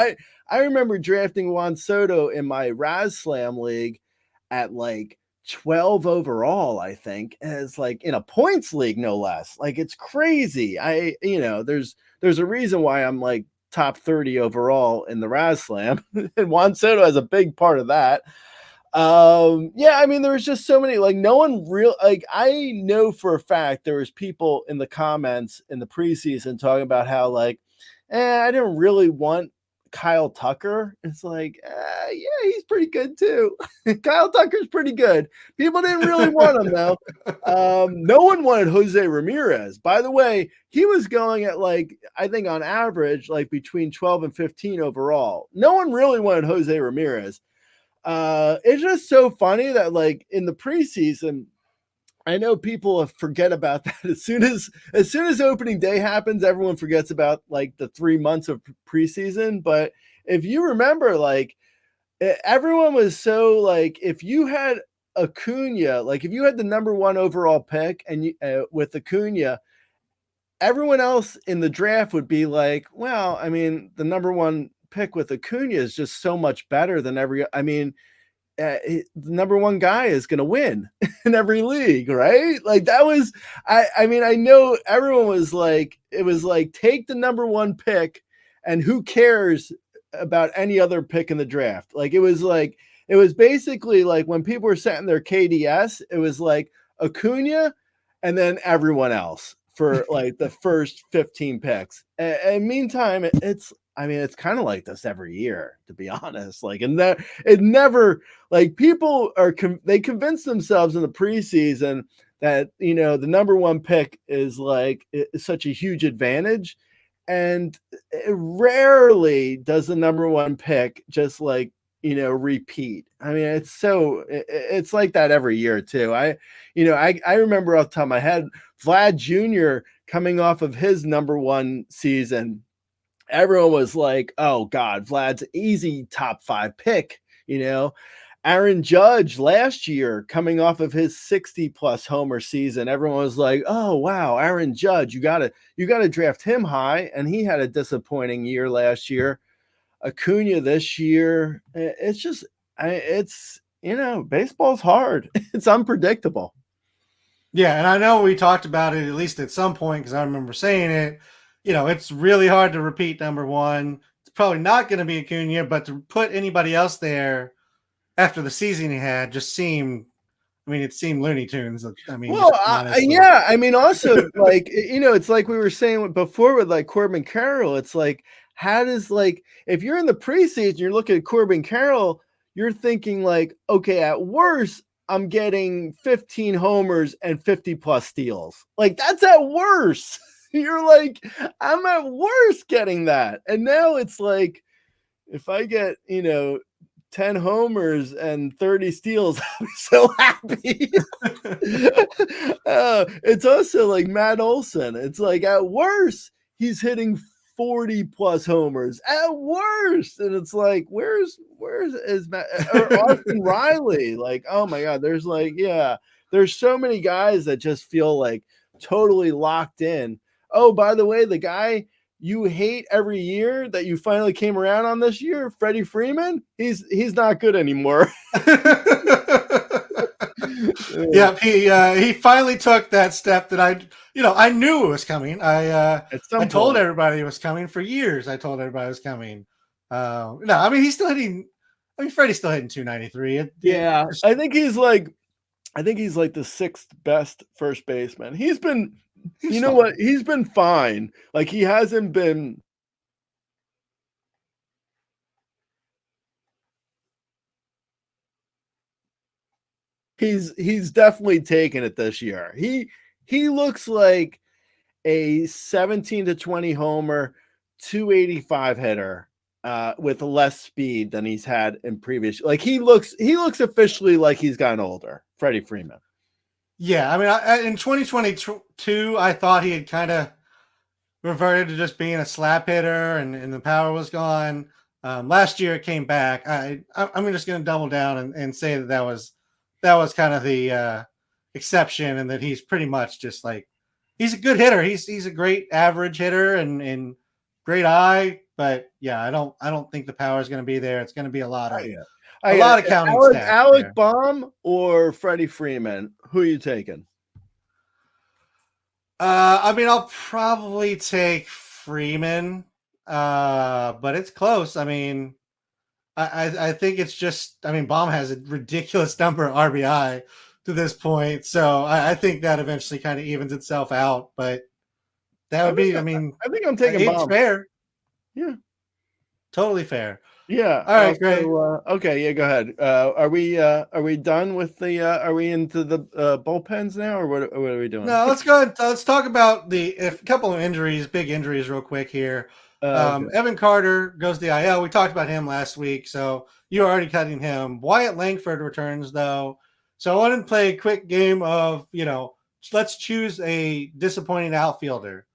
I remember drafting Juan Soto in my Raz Slam league at like 12 overall, I think. And it's like in a points league, no less. Like it's crazy. There's a reason why I'm like top 30 overall in the Raz Slam, and Juan Soto has a big part of that. Yeah, I mean, there was just so many, like no one real, like I know for a fact there was people in the comments in the preseason talking about how like, I didn't really want Kyle Tucker. It's like, yeah, he's pretty good too. Kyle Tucker's pretty good. People didn't really want him though. No one wanted Jose Ramirez. By the way, he was going at like, I think on average, like between 12 and 15 overall. No one really wanted Jose Ramirez. It's just so funny that like in the preseason, I know people forget about that as soon as opening day happens, everyone forgets about like the 3 months of preseason. But if you remember, like everyone was so like, if you had Acuna, like if you had the number one overall pick and you, with Acuna, everyone else in the draft would be like, well, I mean, the number one pick with Acuna is just so much better than the number one guy is going to win in every league, right? Like that was, I mean, I know everyone was like, it was like, take the number one pick and who cares about any other pick in the draft? Like, it was basically like when people were setting their KDS, it was like Acuna and then everyone else for like the first 15 picks. And meantime, it's kind of like this every year, to be honest. Like, and that it never, like people they convince themselves in the preseason that, the number one pick is like is such a huge advantage. And rarely does the number one pick just like, repeat. I mean, it's like that every year too. I remember off the top of my head, Vlad Jr. coming off of his number one season. Everyone was like, oh God, Vlad's easy top 5 pick, Aaron Judge last year coming off of his 60 plus homer season. Everyone was like, oh wow, Aaron Judge, you gotta draft him high. And he had a disappointing year last year. Acuna this year, it's just, baseball's hard. It's unpredictable. Yeah, and I know we talked about it at least at some point because I remember saying it. It's really hard to repeat number one. It's probably not going to be Acuna, but to put anybody else there after the season he had just seemed, it seemed Looney Tunes. I mean, well, yeah, I mean, also like, it's like we were saying before with like Corbin Carroll. It's like, how does like, if you're in the preseason, you're looking at Corbin Carroll, you're thinking like, okay, at worst, I'm getting 15 homers and 50 plus steals. Like that's at worst. You're like, I'm at worst getting that. And now it's like, if I get 10 homers and 30 steals, I'll be so happy. It's also like Matt Olson. It's like at worst he's hitting 40 plus homers at worst, and it's like where's is Matt or Austin Riley? Like, oh my god, there's so many guys that just feel like totally locked in. Oh, by the way, the guy you hate every year that you finally came around on this year, Freddie Freeman, he's not good anymore. Yeah, he finally took that step that I knew it was coming. I told everybody it was coming for years. I told everybody it was coming. No, I mean he's still hitting. I mean Freddie's still hitting 293. I think he's like the sixth best first baseman. He's been, he's been fine. Like he hasn't been. He's definitely taken it this year. He looks like a 17 to 20 homer, 285 hitter with less speed than he's had in previous. Like he looks officially like he's gotten older. Freddie Freeman. Yeah, I mean, in 2022, I thought he had kind of reverted to just being a slap hitter, and the power was gone. Last year, it came back. I'm just going to double down and say that was kind of the exception, and that he's pretty much just like he's a good hitter. He's a great average hitter and great eye, but yeah, I don't think the power is going to be there. It's going to be a lot of counting stats. Alec Baum or Freddie Freeman? Who are you taking? I mean, I'll probably take Freeman, but it's close. I mean, I think it's just. I mean, Baum has a ridiculous number of RBI to this point, so I think that eventually kind of evens itself out. But that would be. I mean, I think I'm taking Baum. It's fair. Yeah, totally fair. Yeah. All right, great. Okay, yeah, go ahead. Are we done with the? Are we into the bullpens now, or what are we doing? No, let's go ahead. Let's talk about a couple of injuries, big injuries, real quick here. Okay. Evan Carter goes to the IL. We talked about him last week, so you're already cutting him. Wyatt Langford returns though, so I want to play a quick game of let's choose a disappointing outfielder.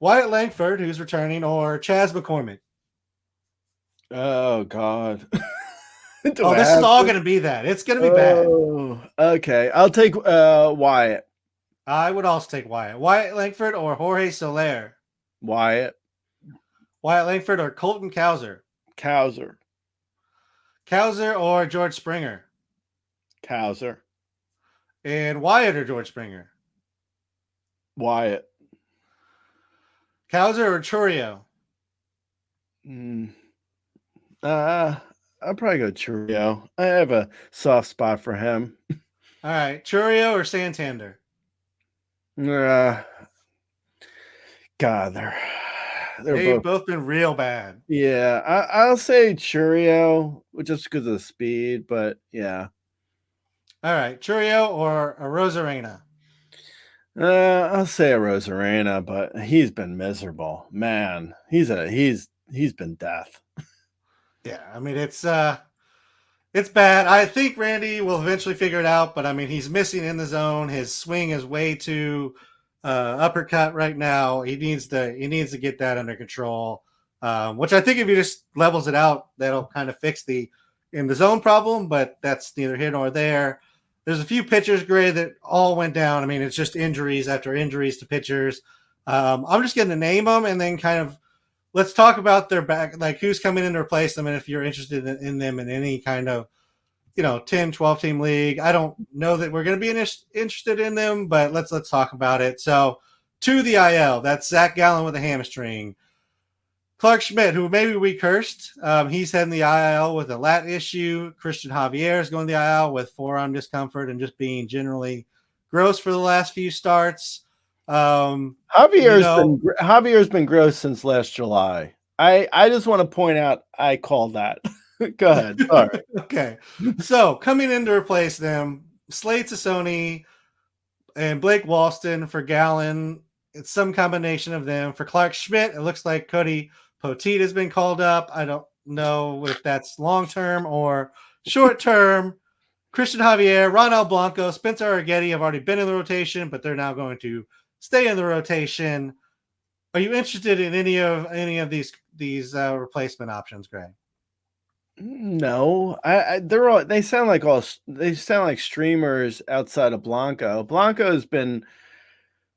Wyatt Langford, who's returning, or Chas McCormick. Oh God! This is all going to be that. It's going to be bad. Okay, I'll take Wyatt. I would also take Wyatt. Wyatt Langford or Jorge Soler. Wyatt. Wyatt Langford or Colton Cowser. Cowser or George Springer. Cowser. And Wyatt or George Springer. Wyatt. Cowser or Chourio. I'll probably go Chourio. I have a soft spot for him. All right, Chourio or Santander. God, they've both been real bad. Yeah, I'll say Chourio just because of the speed, but yeah. All right, Chourio or a Rosarena. I'll say a Rosarena, but he's been miserable, man. He's been death. Yeah, I mean it's bad. I think Randy will eventually figure it out, but I mean he's missing in the zone. His swing is way too uppercut right now. He needs to get that under control. Which I think if he just levels it out, that'll kind of fix the in the zone problem. But that's neither here nor there. There's a few pitchers, Gray, that all went down. I mean, it's just injuries after injuries to pitchers. I'm just going to name them and then kind of let's talk about their back, like who's coming in to replace them, and if you're interested in them in any kind of 10, 12 team league. I don't know that we're going to be interested in them, but let's talk about it. So to the IL, that's Zach Gallen with a hamstring. Clark Schmidt, who maybe we cursed, he's heading the IL with a lat issue. Christian Javier is going to the IL with forearm discomfort and just being generally gross for the last few starts. Javier's been gross since last July. I just want to point out I called that. Go ahead. Sorry. Okay. So coming in to replace them, Slade Sassoni and Blake Walston for Gallen. It's some combination of them. For Clark Schmidt, it looks like Cody Poteet has been called up. I don't know if that's long term or short term. Christian Javier, Ronald Blanco, Spencer Arrighetti have already been in the rotation, but they're now going to stay in the rotation. Are you interested in any of these replacement options, Greg? No, they sound like streamers outside of Blanco. Blanco's been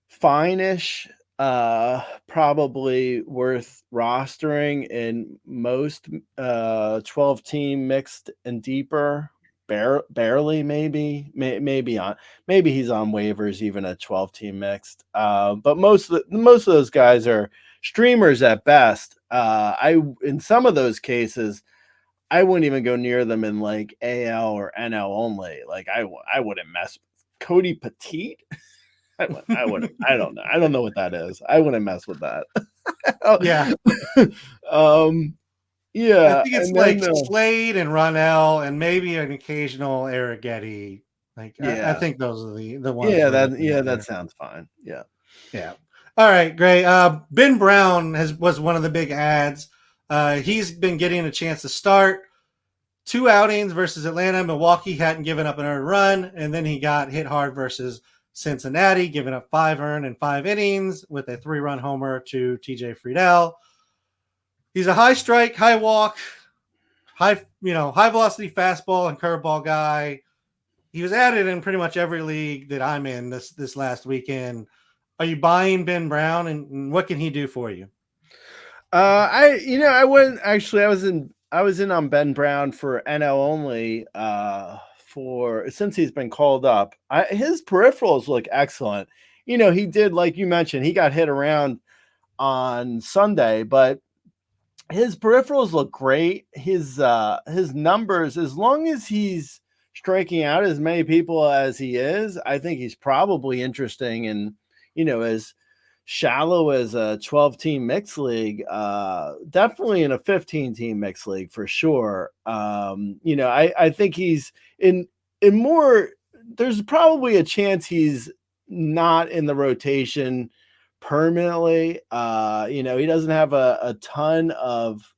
fine-ish, probably worth rostering in most 12-team mixed and deeper. Barely, maybe he's on waivers even at 12-team mixed. But most of those guys are streamers at best. In some of those cases, I wouldn't even go near them in like AL or NL only. Like I wouldn't mess with Cody Petit. I wouldn't. I don't know. I don't know what that is. I wouldn't mess with that. Yeah. Yeah. I think it's like Slade and Ronell and maybe an occasional Arrighetti. Like I think those are the ones. Yeah, that sounds fine. Yeah. Yeah. All right, great. Ben Brown was one of the big ads. He's been getting a chance to start 2 outings versus Atlanta. Milwaukee hadn't given up an earned run, and then he got hit hard versus Cincinnati, giving up 5 earned in 5 innings with a 3-run homer to TJ Friedel. He's a high strike, high walk, high velocity fastball and curveball guy. He was added in pretty much every league that I'm in this last weekend. Are you buying Ben Brown, and what can he do for you? I wouldn't actually. I was in on Ben Brown for NL only. Since he's been called up, his peripherals look excellent. He did, like you mentioned, he got hit around on Sunday, but his peripherals look great. His numbers, as long as he's striking out as many people as he is, I think he's probably interesting. And as shallow as a 12-team mixed league, definitely in a 15-team mixed league for sure. I think he's in more. There's probably a chance he's not in the rotation permanently. He doesn't have a ton of.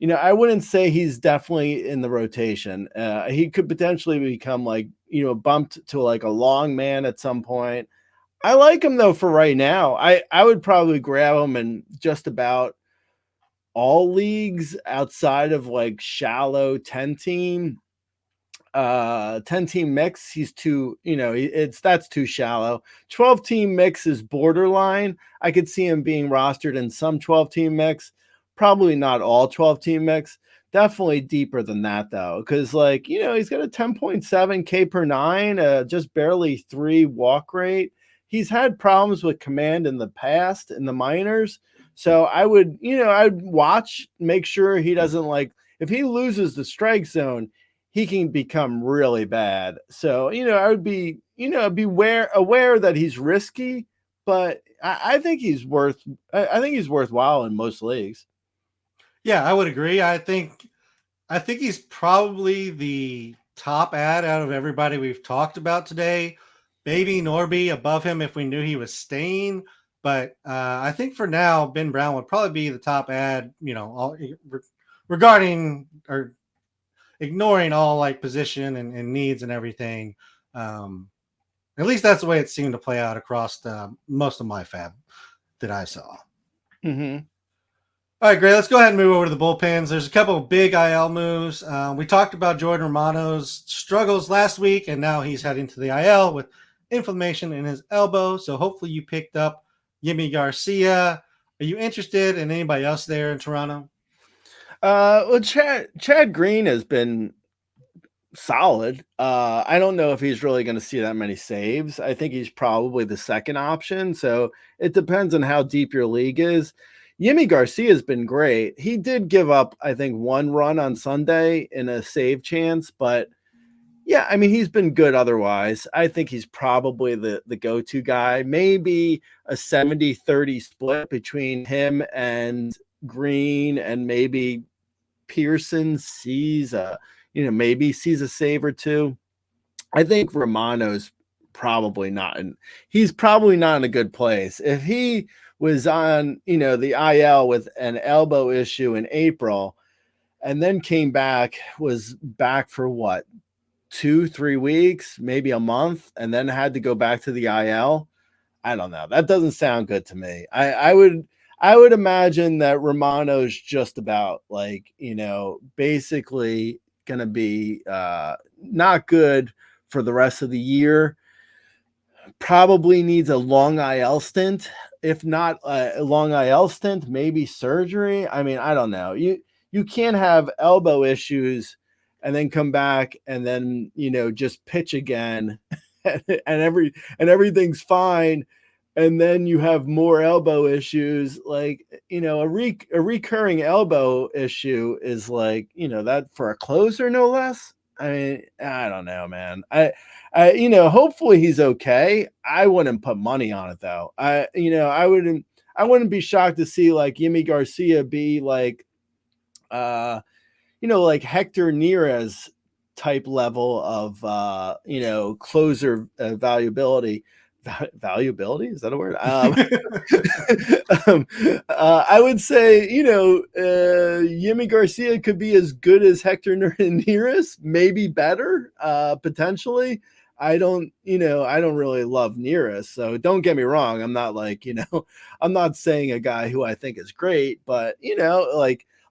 I wouldn't say he's definitely in the rotation. He could potentially become bumped to like a long man at some point. I like him though for right now. I would probably grab him in just about all leagues outside of like shallow 10-team. 10-team mix, he's too, that's too shallow. 12-team mix is borderline. I could see him being rostered in some 12-team mix, probably not all 12-team mix. Definitely deeper than that though, because he's got a 10.7 K per 9, just barely 3 walk rate. He's had problems with command in the past in the minors. So I'd watch, make sure he doesn't if he loses the strike zone, he can become really bad. So, I would be aware that he's risky, but I think he's worthwhile in most leagues. Yeah, I would agree. I think he's probably the top ad out of everybody we've talked about today. Maybe Norby above him if we knew he was staying. But I think for now, Ben Brown would probably be the top ad, regarding or ignoring all position and needs and everything. At least that's the way it seemed to play out across most of my fab that I saw. Mm-hmm. All right, great. Let's go ahead and move over to the bullpens. There's a couple of big IL moves. We talked about Jordan Romano's struggles last week, and now he's heading to the IL with inflammation in his elbow. So hopefully you picked up Yimi Garcia. Are you interested in anybody else there in Toronto? Well, Chad Green has been solid. I don't know if he's really going to see that many saves. I think he's probably the second option. So it depends on how deep your league is. Yimi Garcia has been great. He did give up, I think, 1 run on Sunday in a save chance, but yeah, I mean, he's been good otherwise. I think he's probably the go-to guy. Maybe a 70-30 split between him and Green, and maybe Pearson maybe sees a save or two. I think Romano's probably not. And he's probably not in a good place. If he was on, the IL with an elbow issue in April and then came back, was back for what, 2-3 weeks, maybe a month, and then had to go back to the IL. I don't know. That doesn't sound good to me. I would imagine that Romano's just about basically going to be not good for the rest of the year. Probably needs a long IL stint. If not a long IL stint, maybe surgery. I mean, I don't know. You can't have elbow issues and then come back and then, just pitch again and everything's fine. And then you have more elbow issues. A recurring elbow issue is that for a closer, no less. I mean, I don't know, man. Hopefully he's okay. I wouldn't put money on it though. I wouldn't be shocked to see Yimi Garcia be like Hector Neris type level of closer valuability. Valuability, is that a word? I would say Yimi Garcia could be as good as Hector Neris, maybe better, potentially. I don't really love Neris, so don't get me wrong. I'm not I'm not saying a guy who I think is great, but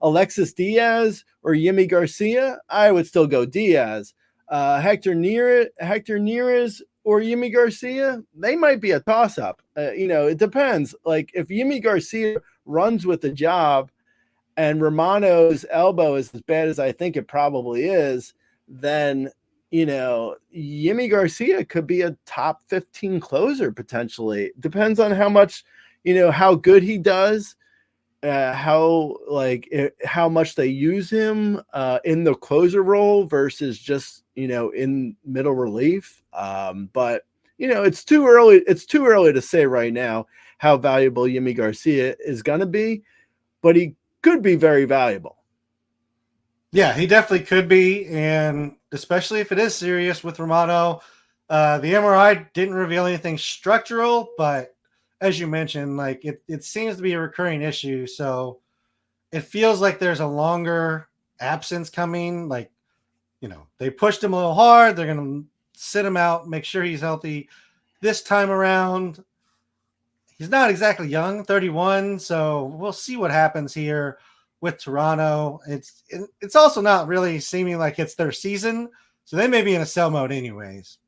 Alexis Diaz or Yimi Garcia, I would still go Diaz. Hector Neris or Yimi Garcia, they might be a toss-up. It depends. If Yimi Garcia runs with the job and Romano's elbow is as bad as I think it probably is, then, Yimi Garcia could be a top 15 closer potentially. Depends on how much, how good he does, how much they use him in the closer role versus just in middle relief. But it's too early to say right now how valuable Yimi Garcia is going to be, but he could be very valuable. Yeah, he definitely could be, and especially if it is serious with Romano. The MRI didn't reveal anything structural, but as you mentioned, it seems to be a recurring issue. So it feels like there's a longer absence coming. They pushed him a little hard. They're going to sit him out, make sure he's healthy. This time around, he's not exactly young, 31. So we'll see what happens here with Toronto. It's also not really seeming like it's their season. So they may be in a sell mode anyways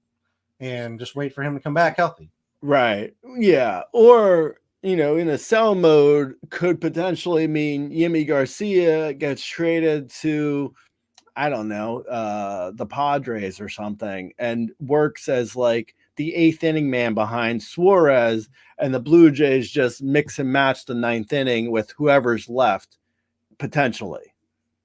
and just wait for him to come back healthy. Right. Yeah. Or, in a sell mode could potentially mean Yimi Garcia gets traded to, I don't know, the Padres or something and works as the eighth inning man behind Suarez, and the Blue Jays just mix and match the ninth inning with whoever's left potentially.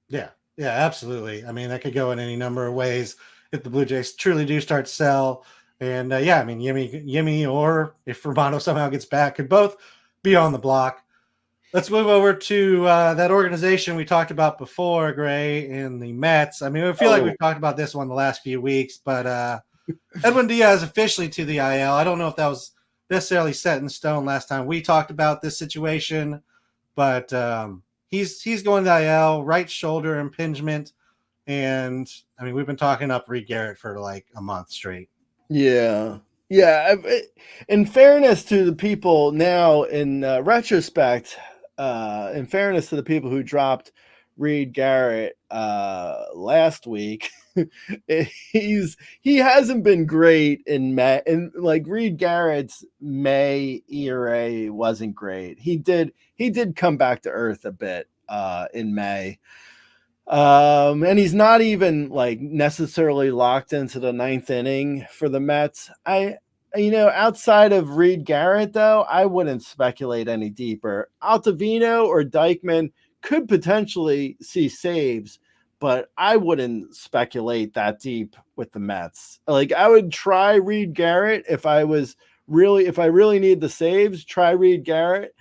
Yeah. Yeah, absolutely. I mean, that could go in any number of ways if the Blue Jays truly do start to sell. And Yimi, or if Romano somehow gets back, could both be on the block. Let's move over to that organization we talked about before, Gray, and the Mets. I mean, I feel like we've talked about this one the last few weeks, but Edwin Diaz officially to the IL. I don't know if that was necessarily set in stone last time we talked about this situation, but he's going to the IL, right shoulder impingement, and I mean, we've been talking up Reed Garrett for a month straight. Yeah. Yeah. In fairness to the people now, in retrospect, in fairness to the people who dropped Reed Garrett last week, he hasn't been great in May. And Reed Garrett's May ERA wasn't great. He did come back to earth a bit in May. And he's not even necessarily locked into the ninth inning for the Mets. Outside of Reed Garrett, though, I wouldn't speculate any deeper. Altavino or Dykeman could potentially see saves, but I wouldn't speculate that deep with the Mets. I would try Reed Garrett if I really need the saves, try Reed Garrett.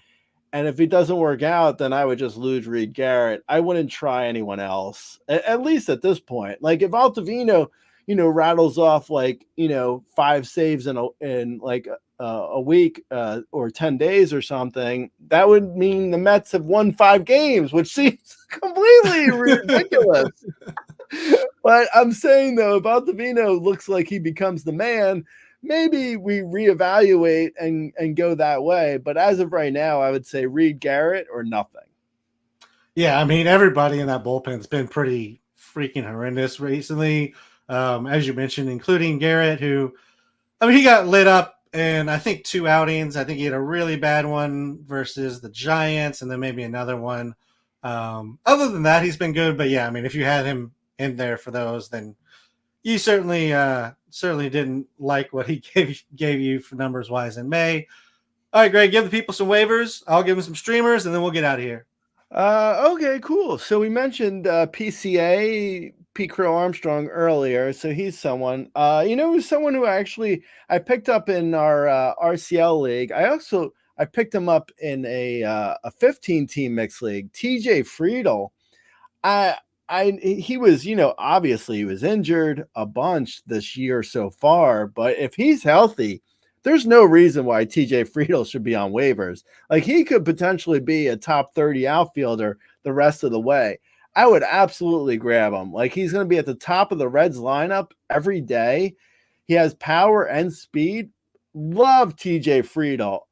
And if it doesn't work out, then I would just lose Reed Garrett. I wouldn't try anyone else, at least at this point. If Altavino rattles off like 5 saves in like a week or 10 days or something, that would mean the Mets have won 5 games, which seems completely ridiculous. But I'm saying, though, if Altavino looks like he becomes the man, maybe we reevaluate and go that way. But as of right now, I would say Reed Garrett or nothing. Yeah, I mean, everybody in that bullpen's been pretty freaking horrendous recently, as you mentioned, including Garrett, who, I mean, he got lit up in, I think, 2 outings. I think he had a really bad one versus the Giants and then maybe another one. Other than that, he's been good. But, yeah, I mean, if you had him in there for those, then you certainly didn't like what he gave you for numbers-wise in May. All right, Greg, give the people some waivers. I'll give them some streamers, and then we'll get out of here. Okay, cool. So we mentioned PCA, Pete Crow-Armstrong earlier. So he's someone, who's someone who I picked up in our RCL league. I picked him up in a 15-team mixed league. TJ Friedel. He was, obviously he was injured a bunch this year so far, but if he's healthy, there's no reason why TJ Friedel should be on waivers. Like, he could potentially be a top 30 outfielder the rest of the way. I would absolutely grab him. Like, he's going to be at the top of the Reds lineup every day. He has power and speed. Love TJ Friedel.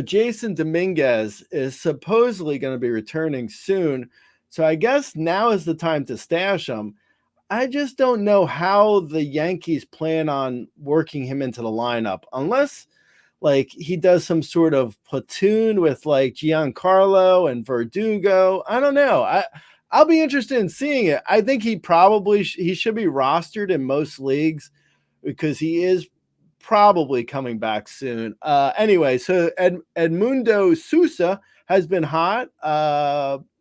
Jason Dominguez is supposedly going to be returning soon. So I guess now is the time to stash him. I just don't know how the Yankees plan on working him into the lineup unless like he does some sort of platoon with like Giancarlo and Verdugo. I don't know. I'll be interested in seeing it. I think he should be rostered in most leagues because he is probably coming back soon. Anyway, so Edmundo Sousa has been hot.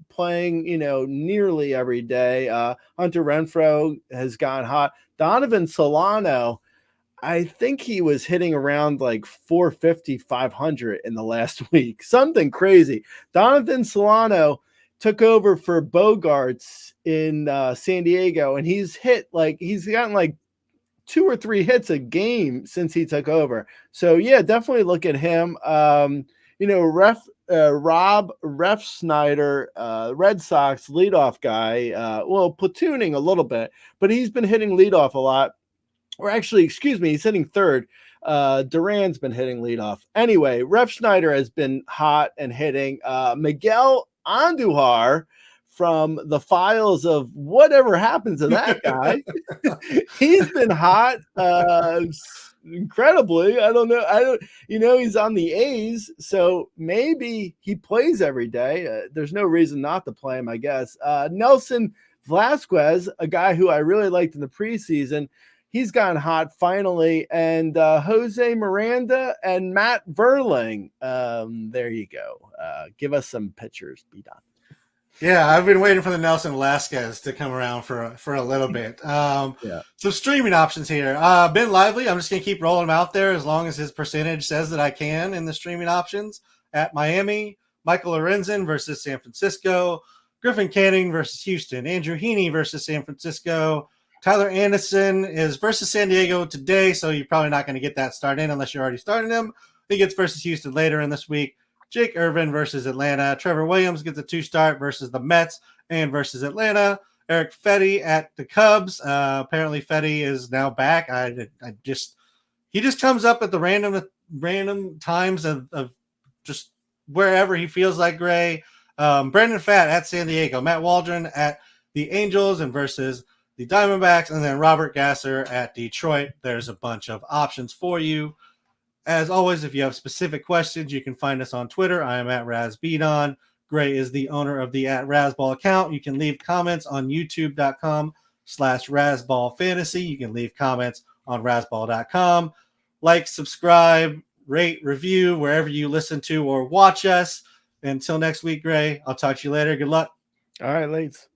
Playing, nearly every day. Hunter Renfroe has gone hot. Donovan Solano, I think he was hitting around like 450, 500 in the last week. Something crazy. Donovan Solano took over for Bogarts in San Diego, and he's gotten like 2 or 3 hits a game since he took over. So yeah, definitely look at him. Rob Refsnyder, Red Sox leadoff guy, platooning a little bit, but he's been hitting leadoff a lot. Or actually, excuse me, he's hitting third. Duran's been hitting leadoff. Anyway, Refsnyder has been hot and hitting. Miguel Andujar from the files of whatever happened to that guy. He's been hot. Incredibly, I don't know. He's on the A's, so maybe he plays every day. There's no reason not to play him, I guess. Nelson Velasquez, a guy who I really liked in the preseason, he's gotten hot finally. And Jose Miranda and Matt Verling. There you go. Give us some pitchers, be done. Yeah, I've been waiting for the Nelson Velasquez to come around for a little bit. Yeah. Some streaming options here. Ben Lively, I'm just going to keep rolling him out there as long as his percentage says that I can in the streaming options. At Miami, Michael Lorenzen versus San Francisco, Griffin Canning versus Houston, Andrew Heaney versus San Francisco, Tyler Anderson is versus San Diego today, so you're probably not going to get that start in unless you're already starting him. He gets versus Houston later in this week. Jake Irvin versus Atlanta. Trevor Williams gets a 2-start versus the Mets and versus Atlanta. Eric Fetty at the Cubs. Apparently Fetty is now back. He just comes up at the random times of just wherever he feels like Gray. Brandon Pfaadt at San Diego. Matt Waldron at the Angels and versus the Diamondbacks. And then Robert Gasser at Detroit. There's a bunch of options for you. As always, if you have specific questions, you can find us on Twitter. I am at RazBeaton. Gray is the owner of the @Razzball account. You can leave comments on youtube.com/Razzball Fantasy. You can leave comments on Razzball.com. Like, subscribe, rate, review wherever you listen to or watch us. Until next week, Gray, I'll talk to you later. Good luck. All right, Lates.